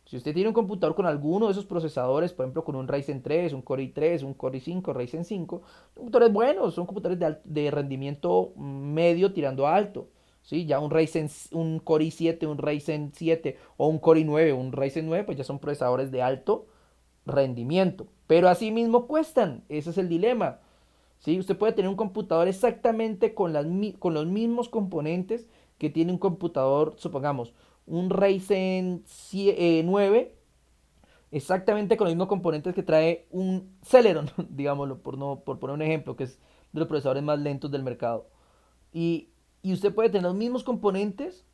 Si usted tiene un computador con alguno de esos procesadores, por ejemplo con un Ryzen 3, un Core i3, un Core i5, Ryzen 5, son computadores buenos, son computadores de rendimiento medio tirando a alto. ¿Sí? Ya un Core i7, un Ryzen 7 o un Core i9, un Ryzen 9, pues ya son procesadores de alto rendimiento. Pero asimismo cuestan, ese es el dilema. ¿Sí? Usted puede tener un computador exactamente con los mismos componentes que tiene un computador, supongamos, un Ryzen 9, exactamente con los mismos componentes que trae un Celeron, digámoslo, por poner un ejemplo, que es de los procesadores más lentos del mercado. Y usted puede tener los mismos componentes,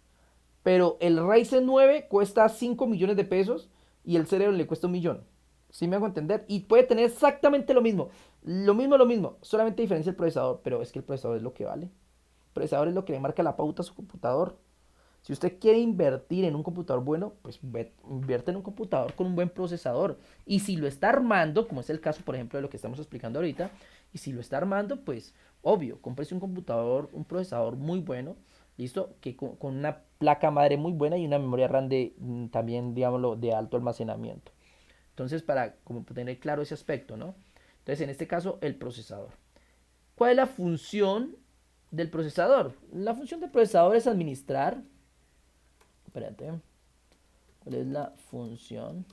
pero el Ryzen 9 cuesta 5 millones de pesos y el Celeron le cuesta 1 millón. ¿Sí me hago entender? Y puede tener exactamente lo mismo. Lo mismo. Solamente diferencia el procesador. Pero es que el procesador es lo que vale. El procesador es lo que le marca la pauta a su computador. Si usted quiere invertir en un computador bueno, pues invierte en un computador con un buen procesador. Y si lo está armando, como es el caso, por ejemplo, de lo que estamos explicando ahorita, y si lo está armando, pues obvio, cómprese un computador, un procesador muy bueno, listo, que con una placa madre muy buena y una memoria RAM también, digámoslo, de alto almacenamiento. Entonces, para como tener claro ese aspecto, ¿no? Entonces, en este caso, el procesador. ¿Cuál es la función del procesador? La función del procesador es administrar. Espérate. ¿Cuál es la función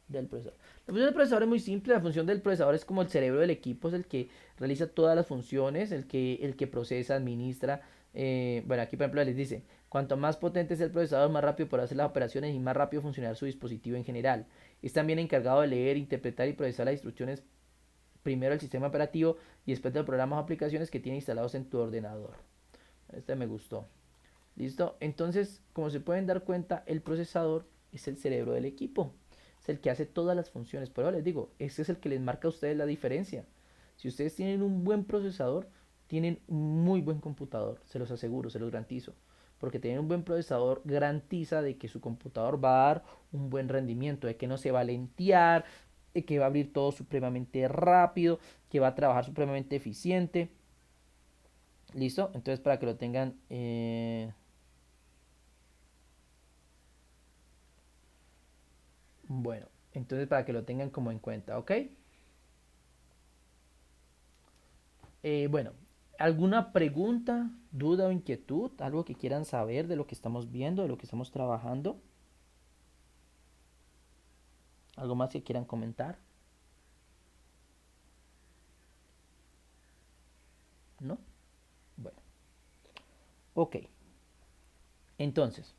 del procesador? La función del procesador es muy simple. La función del procesador es como el cerebro del equipo, es el que realiza todas las funciones, el que procesa, administra. Bueno, aquí por ejemplo les dice, cuanto más potente es el procesador, más rápido podrá hacer las operaciones y más rápido funcionar su dispositivo en general. Es también encargado de leer, interpretar y procesar las instrucciones primero del sistema operativo y después de los programas o aplicaciones que tiene instalados en tu ordenador. Este me gustó. ¿Listo? Entonces, como se pueden dar cuenta, el procesador es el cerebro del equipo. Es el que hace todas las funciones. Pero les digo, ese es el que les marca a ustedes la diferencia. Si ustedes tienen un buen procesador, tienen un muy buen computador. Se los aseguro, se los garantizo. Porque tener un buen procesador garantiza de que su computador va a dar un buen rendimiento, de que no se va a lentear, de que va a abrir todo supremamente rápido, que va a trabajar supremamente eficiente. ¿Listo? Entonces para que lo tengan bueno, entonces para que lo tengan como en cuenta, ¿ok? Bueno, ¿alguna pregunta, duda o inquietud? ¿Algo que quieran saber de lo que estamos viendo, de lo que estamos trabajando? ¿Algo más que quieran comentar? ¿No? Bueno, ok. Entonces,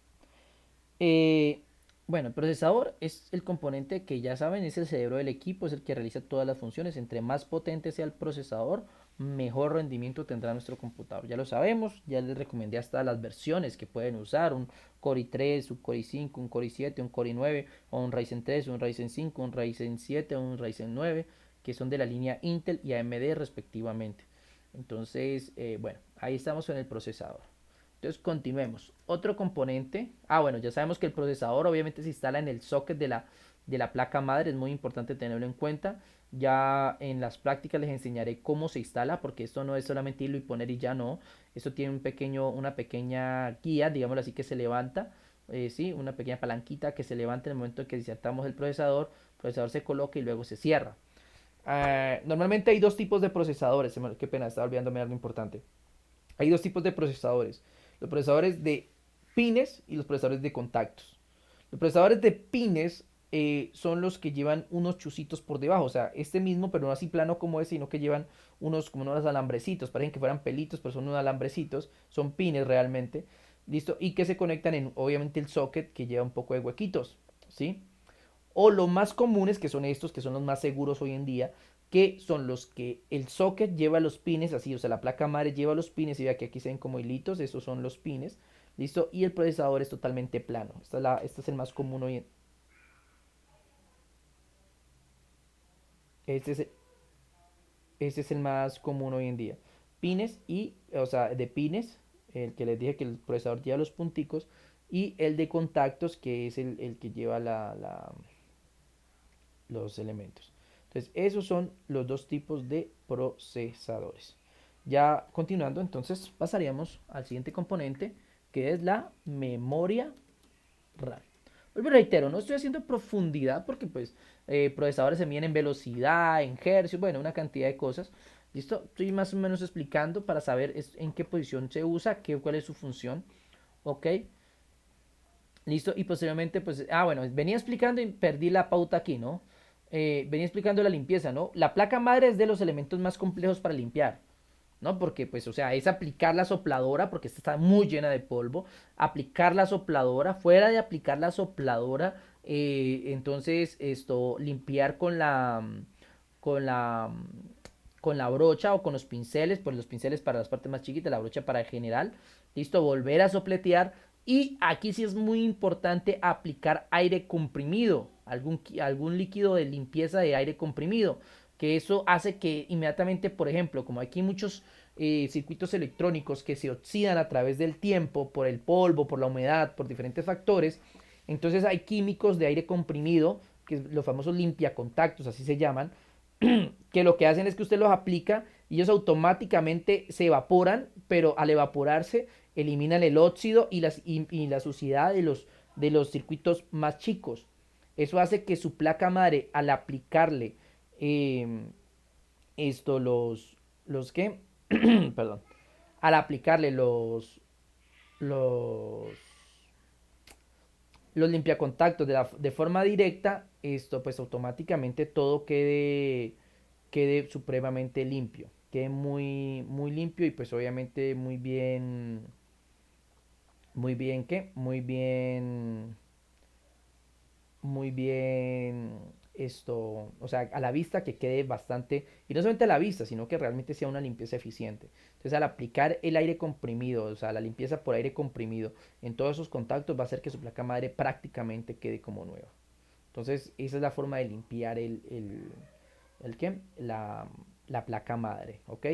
Eh, bueno, el procesador es el componente que ya saben, es el cerebro del equipo, es el que realiza todas las funciones. Entre más potente sea el procesador, mejor rendimiento tendrá nuestro computador. Ya lo sabemos, ya les recomendé hasta las versiones que pueden usar, un Core i3, un Core i5, un Core i7, un Core i9, o un Ryzen 3, un Ryzen 5, un Ryzen 7, o un Ryzen 9, que son de la línea Intel y AMD respectivamente. Entonces, bueno, ahí estamos en el procesador. Entonces, continuemos. Otro componente. Bueno, ya sabemos que el procesador obviamente se instala en el socket de la placa madre. Es muy importante tenerlo en cuenta. Ya en las prácticas les enseñaré cómo se instala, porque esto no es solamente irlo y poner y ya no. Esto tiene una pequeña guía, digámoslo así, que se levanta. Sí, una pequeña palanquita que se levanta en el momento en que insertamos el procesador se coloca y luego se cierra. Normalmente hay dos tipos de procesadores. Qué pena, estaba olvidando mirar lo importante. Hay dos tipos de procesadores. Los procesadores de pines y los procesadores de contactos. Los procesadores de pines son los que llevan unos chusitos por debajo. O sea, este mismo, pero no así plano como ese, sino que llevan como unos alambrecitos. Parecen que fueran pelitos, pero son unos alambrecitos. Son pines realmente. ¿Listo? Y que se conectan en, obviamente, el socket que lleva un poco de huequitos. ¿Sí? O los más comunes, que son estos, que son los más seguros hoy en día, que son los que el socket lleva los pines así, o sea, la placa madre lleva los pines y vea que aquí se ven como hilitos, esos son los pines, ¿listo? Y el procesador es totalmente plano. Este es el más común hoy en este es, este es el más común hoy en día. Pines y, o sea, de pines, el que les dije que el procesador lleva los punticos, y el de contactos, que es el que lleva los elementos. Entonces, esos son los dos tipos de procesadores. Ya continuando, entonces pasaríamos al siguiente componente, que es la memoria RAM. Vuelvo y reitero, no estoy haciendo profundidad porque pues procesadores se miden en velocidad, en hercios, bueno, una cantidad de cosas. ¿Listo? Estoy más o menos explicando para saber en qué posición se usa, cuál es su función. ¿Ok? Listo, y posteriormente, pues, bueno, venía explicando y perdí la pauta aquí, ¿no? Venía explicando la limpieza, ¿no? La placa madre es de los elementos más complejos para limpiar, ¿no? Porque, pues, o sea, es aplicar la sopladora, porque esta está muy llena de polvo, aplicar la sopladora, fuera de aplicar la sopladora, entonces, limpiar con la, con la brocha o con los pinceles, pues los pinceles para las partes más chiquitas, la brocha para el general, listo, volver a sopletear y aquí sí es muy importante aplicar aire comprimido, algún líquido de limpieza de aire comprimido, que eso hace que inmediatamente, por ejemplo, como aquí hay muchos circuitos electrónicos que se oxidan a través del tiempo por el polvo, por la humedad, por diferentes factores, entonces hay químicos de aire comprimido, que es los famosos limpiacontactos, así se llaman, que lo que hacen es que usted los aplica y ellos automáticamente se evaporan, pero al evaporarse eliminan el óxido y la suciedad de los circuitos más chicos. Eso hace que su placa madre, al aplicarle eh, los que, perdón, al aplicarle los, los limpiacontactos de forma directa, pues automáticamente todo quede supremamente limpio, quede muy, muy limpio y pues obviamente muy bien, ¿qué? Muy bien o sea, a la vista que quede bastante, y no solamente a la vista, sino que realmente sea una limpieza eficiente. Entonces, al aplicar el aire comprimido, o sea, la limpieza por aire comprimido en todos esos contactos, va a hacer que su placa madre prácticamente quede como nueva. Entonces, esa es la forma de limpiar ¿el qué? La placa madre, ¿ok?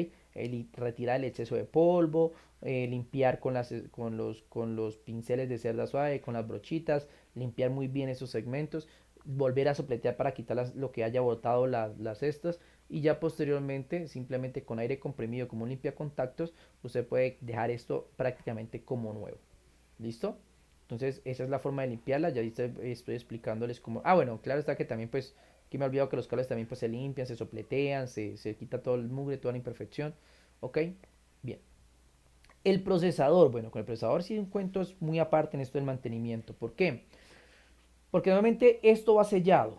Retirar el exceso de polvo, limpiar con los pinceles de cerda suave, con las brochitas, limpiar muy bien esos segmentos, volver a sopletear para quitar lo que haya botado las cestas y ya posteriormente simplemente con aire comprimido como un limpiacontactos usted puede dejar esto prácticamente como nuevo. ¿Listo? Entonces esa es la forma de limpiarla, ya estoy explicándoles cómo. Bueno, claro está que también pues, aquí me he olvidado que los cables también pues se limpian, se sopletean, se quita todo el mugre, toda la imperfección. ¿Ok? Bien. El procesador, bueno, con el procesador sí un cuento es muy aparte en esto del mantenimiento. ¿Por qué? Porque normalmente esto va sellado,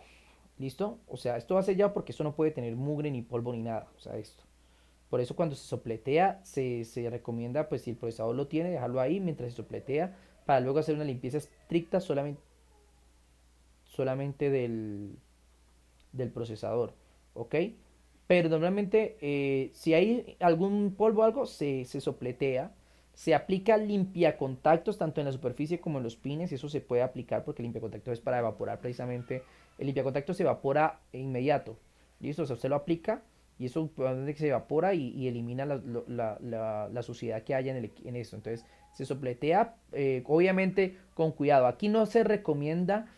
¿listo? O sea, esto va sellado porque esto no puede tener mugre ni polvo ni nada, o sea, esto. Por eso cuando se sopletea se recomienda, pues si el procesador lo tiene, dejarlo ahí mientras se sopletea para luego hacer una limpieza estricta solamente del procesador, ¿ok? Pero normalmente si hay algún polvo o algo, se sopletea, se aplica limpiacontactos tanto en la superficie como en los pines, y eso se puede aplicar porque el limpiacontactos es para evaporar precisamente, el limpiacontacto se evapora inmediato, ¿listo? O sea, usted lo aplica y eso probablemente se evapora y elimina la suciedad que haya en esto. Entonces se sopletea, obviamente con cuidado. Aquí no se recomienda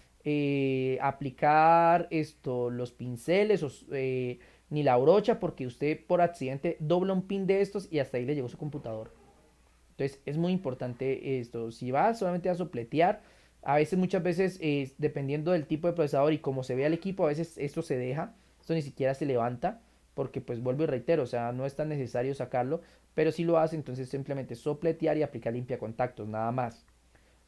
aplicar los pinceles ni la brocha porque usted por accidente dobla un pin de estos y hasta ahí le llegó su computador. Entonces es muy importante esto. Si va solamente a sopletear, a veces, muchas veces, dependiendo del tipo de procesador y cómo se vea el equipo, a veces esto se deja, esto ni siquiera se levanta, porque pues vuelvo y reitero, o sea, no es tan necesario sacarlo, pero si lo hace, entonces simplemente sopletear y aplicar limpia contactos, nada más.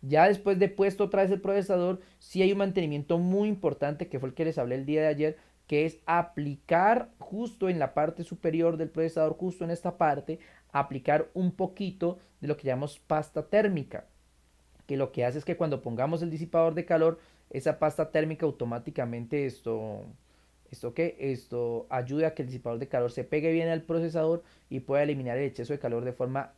Ya después de puesto otra vez el procesador, sí hay un mantenimiento muy importante que fue el que les hablé el día de ayer, que es aplicar justo en la parte superior del procesador, justo en esta parte, aplicar un poquito de lo que llamamos pasta térmica, que lo que hace es que cuando pongamos el disipador de calor, esa pasta térmica automáticamente esto ayuda a que el disipador de calor se pegue bien al procesador y pueda eliminar el exceso de calor de forma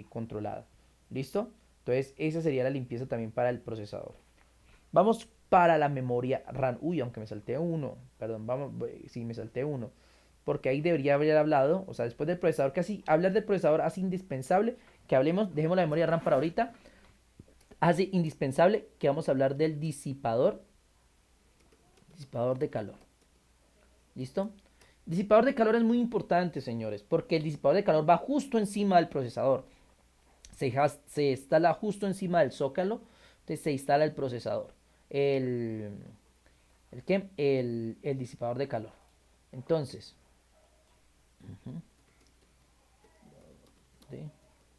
controlada. ¿Listo? Entonces esa sería la limpieza también para el procesador. Vamos para la memoria RAM. Uy, aunque me salté uno. Perdón, vamos, sí, me salté uno. Porque ahí debería haber hablado, o sea, después del procesador, casi hablar del procesador hace indispensable que hablemos, dejemos la memoria RAM para ahorita, hace indispensable que vamos a hablar del disipador de calor. ¿Listo? Disipador de calor es muy importante, señores, porque el disipador de calor va justo encima del procesador. Se instala justo encima del zócalo, entonces se instala el procesador. El, ¿El qué? El disipador de calor. Entonces, de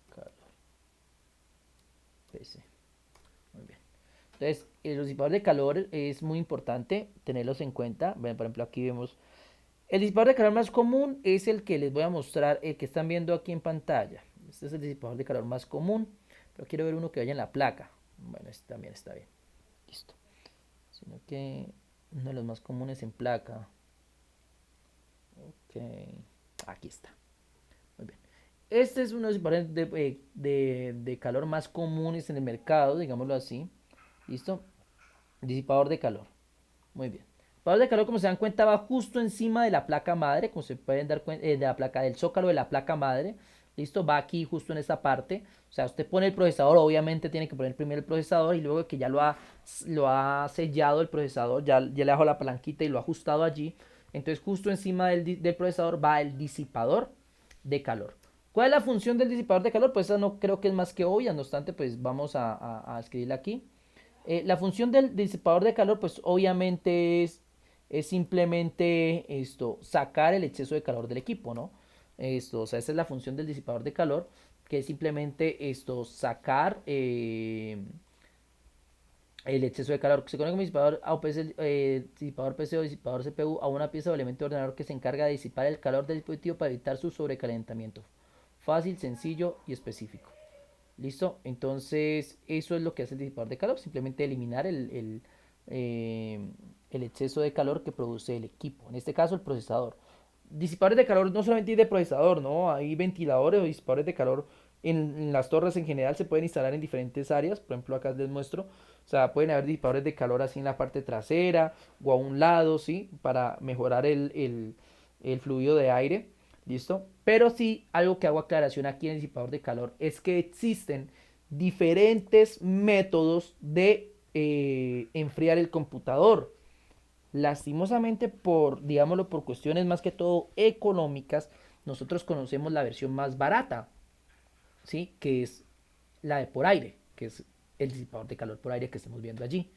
calor. PC. Muy bien. Entonces, los disipadores de calor es muy importante tenerlos en cuenta. Bueno, por ejemplo, aquí vemos el disipador de calor más común es el que les voy a mostrar, el que están viendo aquí en pantalla. Este es el disipador de calor más común, pero quiero ver uno que vaya en la placa. Bueno, este también está bien. Listo. Sino que uno de los más comunes en placa. Ok. Aquí está. Muy bien. Este es uno de los disipadores de calor más comunes en el mercado, digámoslo así. ¿Listo? Disipador de calor. Muy bien. El disipador de calor, como se dan cuenta, va justo encima de la placa madre, como se pueden dar cuenta, de la placa, del zócalo de la placa madre. ¿Listo? Va aquí justo en esta parte. O sea, usted pone el procesador, obviamente tiene que poner primero el procesador y luego que ya lo ha sellado el procesador, ya le bajo la palanquita y lo ha ajustado allí. Entonces, justo encima del procesador va el disipador de calor. ¿Cuál es la función del disipador de calor? Pues esa no creo que es más que obvia, no obstante, pues vamos a escribirla aquí. La función del disipador de calor, pues obviamente es simplemente sacar el exceso de calor del equipo, ¿no? O sea, esa es la función del disipador de calor, que es simplemente sacar el exceso de calor. Se conoce como disipador AOPC, disipador PC o disipador CPU a una pieza o elemento de ordenador que se encarga de disipar el calor del dispositivo para evitar su sobrecalentamiento. Fácil, sencillo y específico. ¿Listo? Entonces, eso es lo que hace el disipador de calor, simplemente eliminar el exceso de calor que produce el equipo, en este caso el procesador. Disipadores de calor no solamente hay de procesador, ¿no? Hay ventiladores o disipadores de calor en las torres en general, se pueden instalar en diferentes áreas, por ejemplo acá les muestro, o sea, pueden haber disipadores de calor así en la parte trasera o a un lado, ¿sí? Para mejorar el fluido de aire. ¿Listo? Pero sí, algo que hago aclaración aquí en el disipador de calor es que existen diferentes métodos de enfriar el computador. Lastimosamente digámoslo, por cuestiones más que todo económicas, nosotros conocemos la versión más barata, ¿sí? Que es la de por aire, que es el disipador de calor por aire que estamos viendo allí.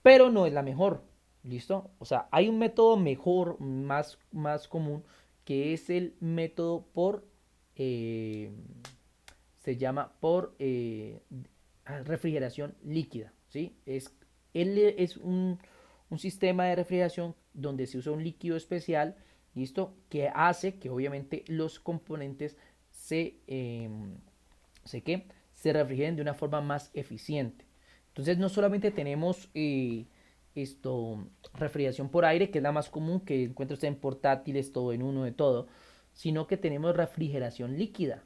Pero no es la mejor, ¿listo? O sea, hay un método mejor, más común, que es el método eh, se llama por refrigeración líquida, ¿sí? Es un sistema de refrigeración donde se usa un líquido especial, ¿listo? Que hace que obviamente los componentes se refrigeren de una forma más eficiente. Entonces no solamente tenemos refrigeración por aire, que es la más común, que encuentra usted en portátiles, todo en uno de todo, sino que tenemos refrigeración líquida.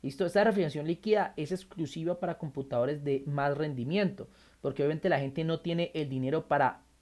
¿Listo? Esta refrigeración líquida es exclusiva para computadores de más rendimiento, porque obviamente la gente no tiene el dinero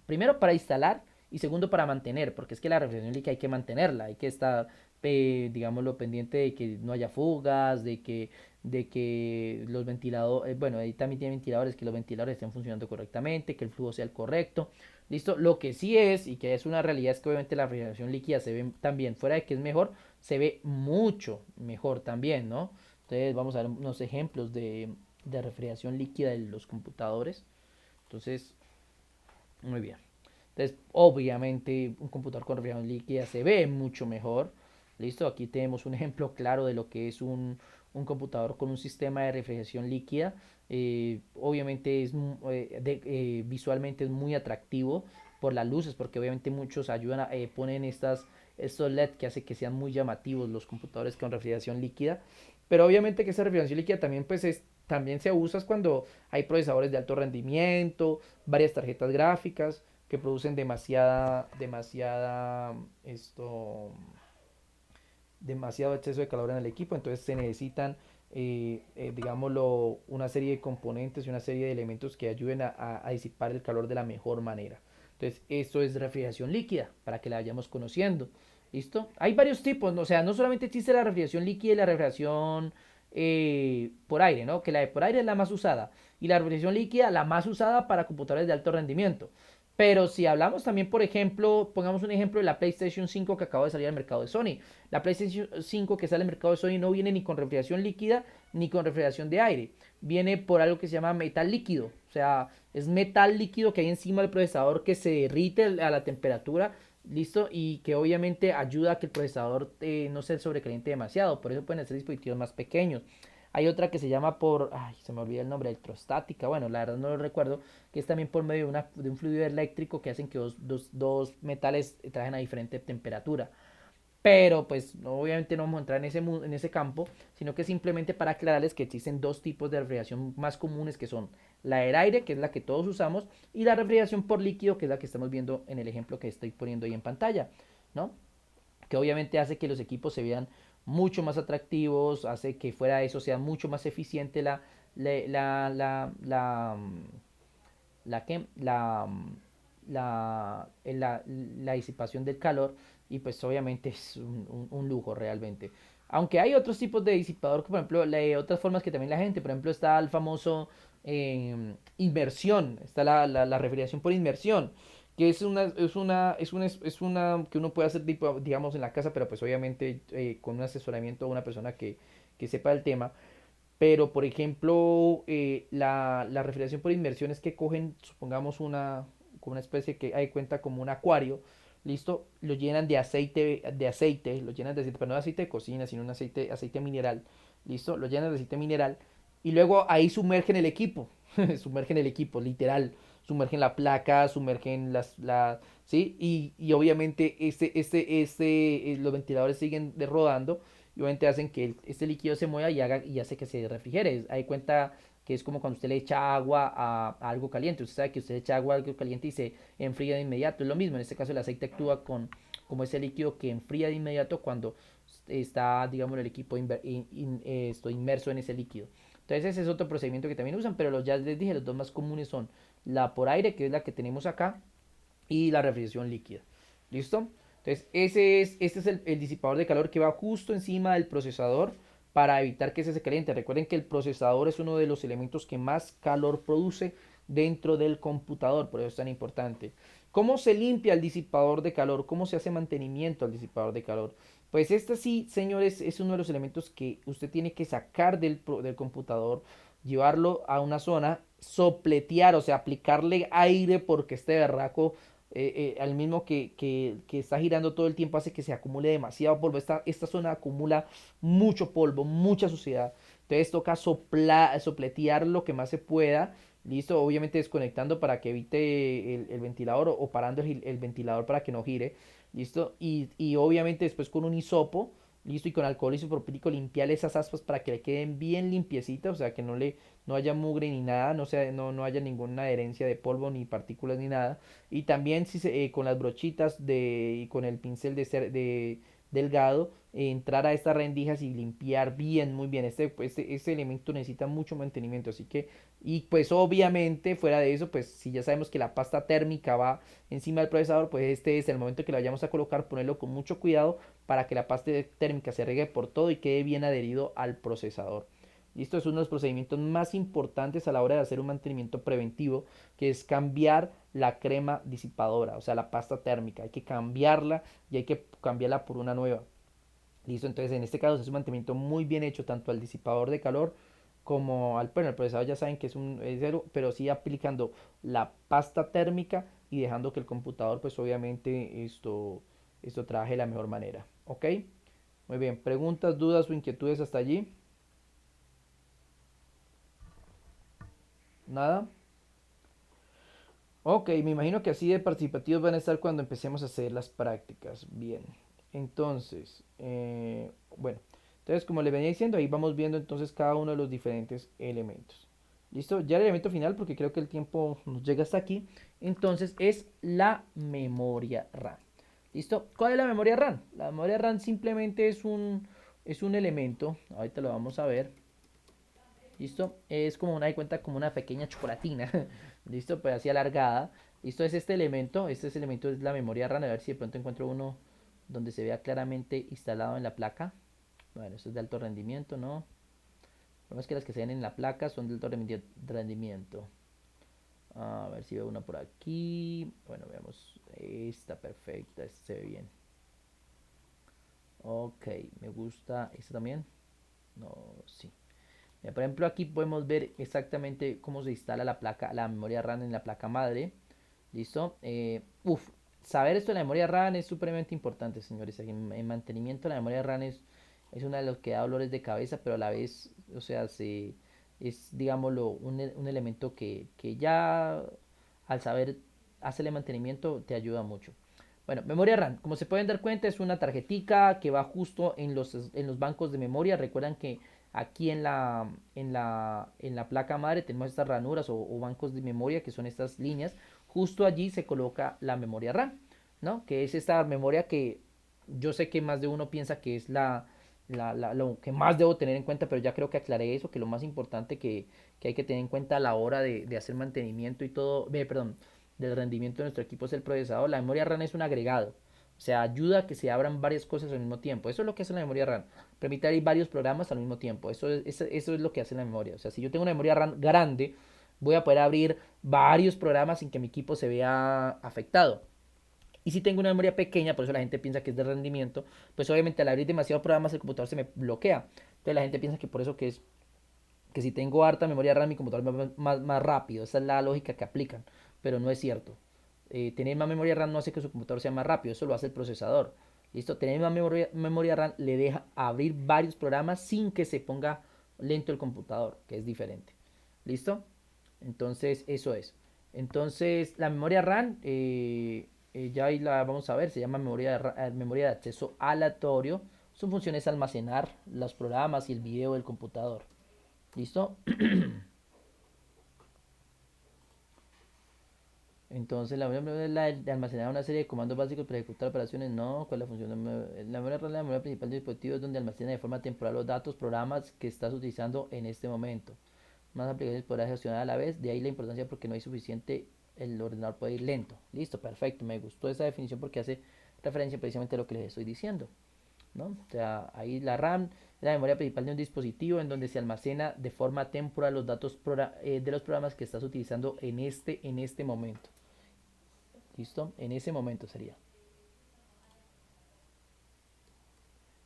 primero para instalar y segundo para mantener, porque es que la refrigeración líquida hay que mantenerla, hay que estar, digámoslo, pendiente de que no haya fugas, de que los ventiladores, bueno, ahí también tiene ventiladores, que los ventiladores estén funcionando correctamente, que el flujo sea el correcto. Listo, lo que sí es, y que es una realidad, es que obviamente la refrigeración líquida se ve también, fuera de que es mejor, se ve mucho mejor también, ¿no? Entonces vamos a ver unos ejemplos de refrigeración líquida de los computadores. Entonces, muy bien. Entonces, obviamente, un computador con refrigeración líquida se ve mucho mejor. Listo, aquí tenemos un ejemplo claro de lo que es un computador con un sistema de refrigeración líquida. Obviamente, visualmente es muy atractivo por las luces, porque obviamente muchos ayudan ponen estos LED que hace que sean muy llamativos los computadores con refrigeración líquida. Pero obviamente que esa refrigeración líquida también, pues, también se usa cuando hay procesadores de alto rendimiento, varias tarjetas gráficas que producen demasiado exceso de calor en el equipo, entonces se necesitan, digámoslo, una serie de componentes y una serie de elementos que ayuden a disipar el calor de la mejor manera. Entonces, esto es refrigeración líquida, para que la vayamos conociendo. ¿Listo? Hay varios tipos, ¿no? O sea, no solamente existe la refrigeración líquida y la refrigeración por aire, ¿no? Que la de por aire es la más usada. Y la refrigeración líquida, la más usada para computadores de alto rendimiento. Pero si hablamos también, por ejemplo, pongamos un ejemplo de la PlayStation 5 que acaba de salir al mercado de Sony. La PlayStation 5 que sale al mercado de Sony no viene ni con refrigeración líquida ni con refrigeración de aire. Viene por algo que se llama metal líquido. O sea, es metal líquido que hay encima del procesador que se derrite a la temperatura. ¿Listo? Y que obviamente ayuda a que el procesador no se sobrecaliente demasiado. Por eso pueden ser dispositivos más pequeños. Hay otra que se llama por, ay, se me olvida el nombre, electrostática, bueno, la verdad no lo recuerdo, que es también por medio de un fluido eléctrico que hacen que dos metales trajen a diferente temperatura. Pero pues obviamente no vamos a entrar en ese campo, sino que simplemente para aclararles que existen dos tipos de refrigeración más comunes que son la del aire, que es la que todos usamos, y la refrigeración por líquido, que es la que estamos viendo en el ejemplo que estoy poniendo ahí en pantalla, ¿no? Que obviamente hace que los equipos se vean mucho más atractivos, hace que fuera de eso sea mucho más eficiente la, la, la, la, la, que, la disipación del calor y pues obviamente es un lujo realmente. Aunque hay otros tipos de disipador, que por ejemplo, otras formas que también la gente, por ejemplo, está el famoso inmersión, está la refrigeración por inmersión, que es una que uno puede hacer tipo, digamos, en la casa, pero pues obviamente con un asesoramiento de una persona que sepa el tema. Pero, por ejemplo, la refrigeración por inmersión es que cogen, supongamos, como una especie que hay cuenta como un acuario, ¿listo? Lo llenan lo llenan de aceite, pero no de aceite de cocina, sino un aceite mineral, ¿listo? Lo llenan de aceite mineral y luego ahí sumergen el equipo, sumergen el equipo, literal, sumergen la placa, sumergen ¿sí? Y obviamente los ventiladores siguen rodando y obviamente hacen que este líquido se mueva y hace que se refrigere. Hay cuenta que es como cuando usted le echa agua a algo caliente. Usted sabe que usted echa agua a algo caliente y se enfría de inmediato. Es lo mismo, en este caso el aceite actúa como ese líquido que enfría de inmediato cuando está, digamos, el equipo inmerso en ese líquido. Entonces ese es otro procedimiento que también usan, pero ya les dije, los dos más comunes son la por aire, que es la que tenemos acá, y la refrigeración líquida. ¿Listo? Entonces, este es el disipador de calor que va justo encima del procesador para evitar que se caliente. Recuerden que el procesador es uno de los elementos que más calor produce dentro del computador, por eso es tan importante. ¿Cómo se limpia el disipador de calor? ¿Cómo se hace mantenimiento al disipador de calor? Pues este sí, señores, es uno de los elementos que usted tiene que sacar del computador, llevarlo a una zona, sopletear, o sea, aplicarle aire porque este berraco al mismo que está girando todo el tiempo hace que se acumule demasiado polvo. Esta zona acumula mucho polvo, mucha suciedad. Entonces toca sopletear lo que más se pueda. Listo, obviamente desconectando para que evite el ventilador o parando el ventilador para que no gire. Listo, y obviamente después con un hisopo, listo, y con alcohol isopropílico limpiar esas aspas para que le queden bien limpiecitas, o sea que no haya mugre ni nada, no haya ninguna adherencia de polvo ni partículas ni nada. Y también si con las brochitas y con el pincel delgado, entrar a estas rendijas y limpiar bien, muy bien. Este elemento necesita mucho mantenimiento, así que, y pues obviamente fuera de eso, pues si ya sabemos que la pasta térmica va encima del procesador, pues este es el momento que lo vayamos a colocar, ponerlo con mucho cuidado para que la pasta térmica se riegue por todo y quede bien adherido al procesador. Y esto es uno de los procedimientos más importantes a la hora de hacer un mantenimiento preventivo, que es cambiar la crema disipadora, o sea, la pasta térmica. Hay que cambiarla y hay que cambiarla por una nueva. Listo, entonces en este caso es un mantenimiento muy bien hecho tanto al disipador de calor como al, bueno, el procesador ya saben que es cero, pero sí aplicando la pasta térmica y dejando que el computador pues obviamente esto trabaje de la mejor manera. ¿Ok? Muy bien, preguntas, dudas o inquietudes hasta allí. Nada. Ok, me imagino que así de participativos van a estar cuando empecemos a hacer las prácticas. Bien, entonces, bueno, entonces como les venía diciendo, ahí vamos viendo entonces cada uno de los diferentes elementos. ¿Listo? Ya el elemento final, porque creo que el tiempo nos llega hasta aquí, entonces es la memoria RAM. ¿Listo? ¿Cuál es la memoria RAM? La memoria RAM simplemente es un elemento, ahorita lo vamos a ver, ¿listo? Es como una de cuenta, como una pequeña chocolatina, ¿listo? Pues así alargada. ¿Listo? Es este elemento es la memoria RAM, a ver si de pronto encuentro uno donde se vea claramente instalado en la placa. Bueno, esto es de alto rendimiento, ¿no? Vemos que las que se ven en la placa son de alto rendimiento. A ver si veo una por aquí. Bueno, veamos. Esta perfecta, esta se ve bien. Ok, me gusta. ¿Esta también? No, sí. Por ejemplo, aquí podemos ver exactamente cómo se instala la placa, la memoria RAM en la placa madre. ¿Listo? Saber esto de la memoria RAM es supremamente importante, señores. En mantenimiento la memoria RAM es una de las que da dolores de cabeza, pero a la vez, o sea, es, digámoslo, un elemento que ya al saber hacerle mantenimiento te ayuda mucho. Bueno, memoria RAM, como se pueden dar cuenta, es una tarjetica que va justo en los bancos de memoria. Recuerdan que aquí en la placa madre tenemos estas ranuras o bancos de memoria, que son estas líneas. Justo allí se coloca la memoria RAM, ¿no? Que es esta memoria que yo sé que más de uno piensa que es lo que más debo tener en cuenta, pero ya creo que aclaré eso, que lo más importante que hay que tener en cuenta a la hora de hacer mantenimiento y todo, perdón, del rendimiento de nuestro equipo es el procesador. La memoria RAM es un agregado, o sea, ayuda a que se abran varias cosas al mismo tiempo. Eso es lo que hace la memoria RAM, permite abrir varios programas al mismo tiempo. Eso es lo que hace la memoria. O sea, si yo tengo una memoria RAM grande, voy a poder abrir varios programas sin que mi equipo se vea afectado. Y si tengo una memoria pequeña, por eso la gente piensa que es de rendimiento, pues obviamente al abrir demasiados programas el computador se me bloquea. Entonces la gente piensa que por eso que si tengo harta memoria RAM mi computador va más rápido. Esa es la lógica que aplican, pero no es cierto. Tener más memoria RAM no hace que su computador sea más rápido, eso lo hace el procesador. ¿Listo? Tener más memoria RAM le deja abrir varios programas sin que se ponga lento el computador, que es diferente. ¿Listo? Entonces, eso es. Entonces, la memoria RAM, ya ahí la vamos a ver, se llama memoria de acceso aleatorio. Su función es almacenar los programas y el video del computador. ¿Listo? Entonces, la memoria es la de almacenar una serie de comandos básicos para ejecutar operaciones. No, ¿cuál es la función? La memoria RAM es la memoria principal del dispositivo, es donde almacena de forma temporal los datos, programas que estás utilizando en este momento. Más aplicaciones podrás gestionar a la vez, de ahí la importancia porque no hay suficiente, el ordenador puede ir lento. Listo, perfecto, me gustó esa definición porque hace referencia precisamente a lo que les estoy diciendo, ¿no? O sea, ahí la RAM es la memoria principal de un dispositivo en donde se almacena de forma temporal los datos de los programas que estás utilizando en este momento. ¿Listo? En ese momento sería.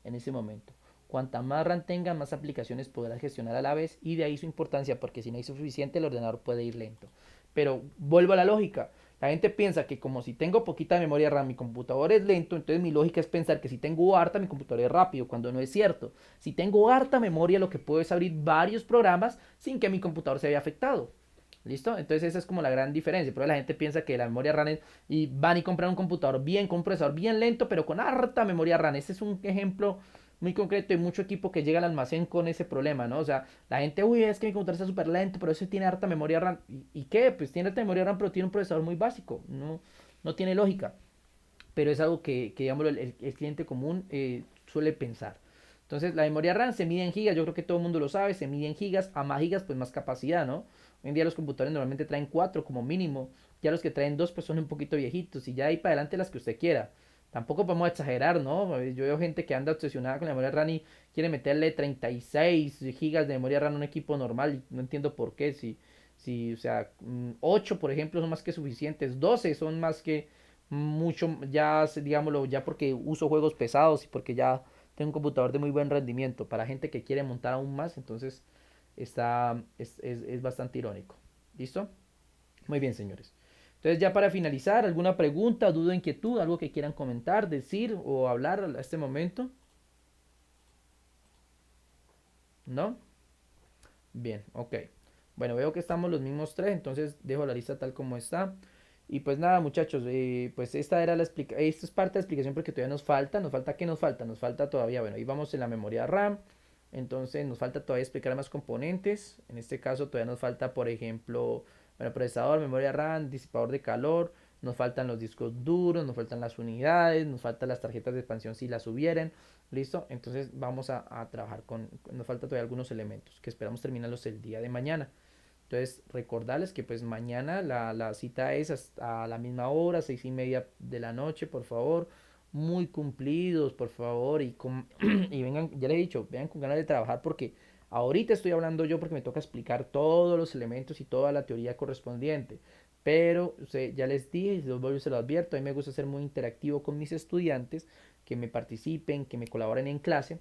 En ese momento. Cuanta más RAM tenga, más aplicaciones podrás gestionar a la vez y de ahí su importancia, porque si no hay suficiente, el ordenador puede ir lento. Pero vuelvo a la lógica. La gente piensa que como si tengo poquita memoria RAM, mi computador es lento, entonces mi lógica es pensar que si tengo harta, mi computador es rápido, cuando no es cierto. Si tengo harta memoria, lo que puedo es abrir varios programas sin que mi computador se vea afectado. ¿Listo? Entonces esa es como la gran diferencia. Pero la gente piensa que la memoria RAM es, y van y compran un computador bien, con un procesador bien lento, pero con harta memoria RAM. Este es un ejemplo muy concreto y mucho equipo que llega al almacén con ese problema, ¿no? O sea, la gente, uy, es que mi computador está súper lento, pero ese tiene harta memoria RAM. ¿Y qué? Pues tiene harta memoria RAM, pero tiene un procesador muy básico. No tiene lógica. pero es algo que digamos, el cliente común suele pensar. Entonces, la memoria RAM se mide en gigas, yo creo que todo el mundo lo sabe, se mide en gigas, a más gigas, pues más capacidad, ¿no? Hoy en día los computadores normalmente traen 4 como mínimo, ya los que traen 2 pues son un poquito viejitos, y ya ahí para adelante las que usted quiera. Tampoco podemos exagerar, ¿no? Yo veo gente que anda obsesionada con la memoria RAM y quiere meterle 36 gigas de memoria RAM a un equipo normal, y no entiendo por qué, si o sea, 8 por ejemplo son más que suficientes, 12 son más que mucho, ya digámoslo, ya porque uso juegos pesados y porque ya tengo un computador de muy buen rendimiento. Para gente que quiere montar aún más, entonces es bastante irónico. ¿Listo? Muy bien, señores. Entonces, ya para finalizar, ¿alguna pregunta, duda, inquietud, algo que quieran comentar, decir o hablar a este momento? ¿No? Bien, ok. Bueno, veo que estamos los mismos tres, entonces dejo la lista tal como está. Y pues nada, muchachos, pues esta era la explicación, esto es parte de la explicación porque todavía nos falta, ¿qué nos falta? Nos falta todavía, bueno, ahí vamos en la memoria RAM, entonces nos falta todavía explicar más componentes, en este caso todavía nos falta, por ejemplo, bueno, procesador, memoria RAM, disipador de calor, nos faltan los discos duros, nos faltan las unidades, nos faltan las tarjetas de expansión si las hubieran. ¿Listo? Entonces vamos a trabajar nos falta todavía algunos elementos que esperamos terminarlos el día de mañana. Entonces recordarles que pues mañana la cita es hasta la misma hora, 6:30 de la noche, por favor. Muy cumplidos, por favor. Y vengan, ya les he dicho, vengan con ganas de trabajar porque ahorita estoy hablando yo porque me toca explicar todos los elementos y toda la teoría correspondiente. Pero ya les dije y se lo advierto, a mí me gusta ser muy interactivo con mis estudiantes, que me participen, que me colaboren en clase.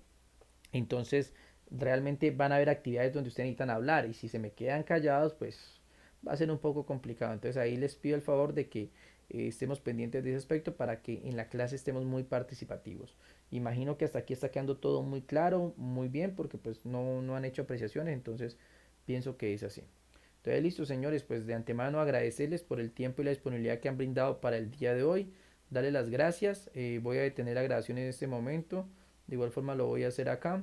Entonces, realmente van a haber actividades donde ustedes necesitan hablar y si se me quedan callados, pues va a ser un poco complicado. Entonces, ahí les pido el favor de que estemos pendientes de ese aspecto para que en la clase estemos muy participativos. Imagino que hasta aquí está quedando todo muy claro, muy bien, porque pues no han hecho apreciaciones, entonces pienso que es así. Entonces, listo, señores, pues de antemano agradecerles por el tiempo y la disponibilidad que han brindado para el día de hoy. Darles las gracias. Voy a detener la grabación en este momento. De igual forma lo voy a hacer acá.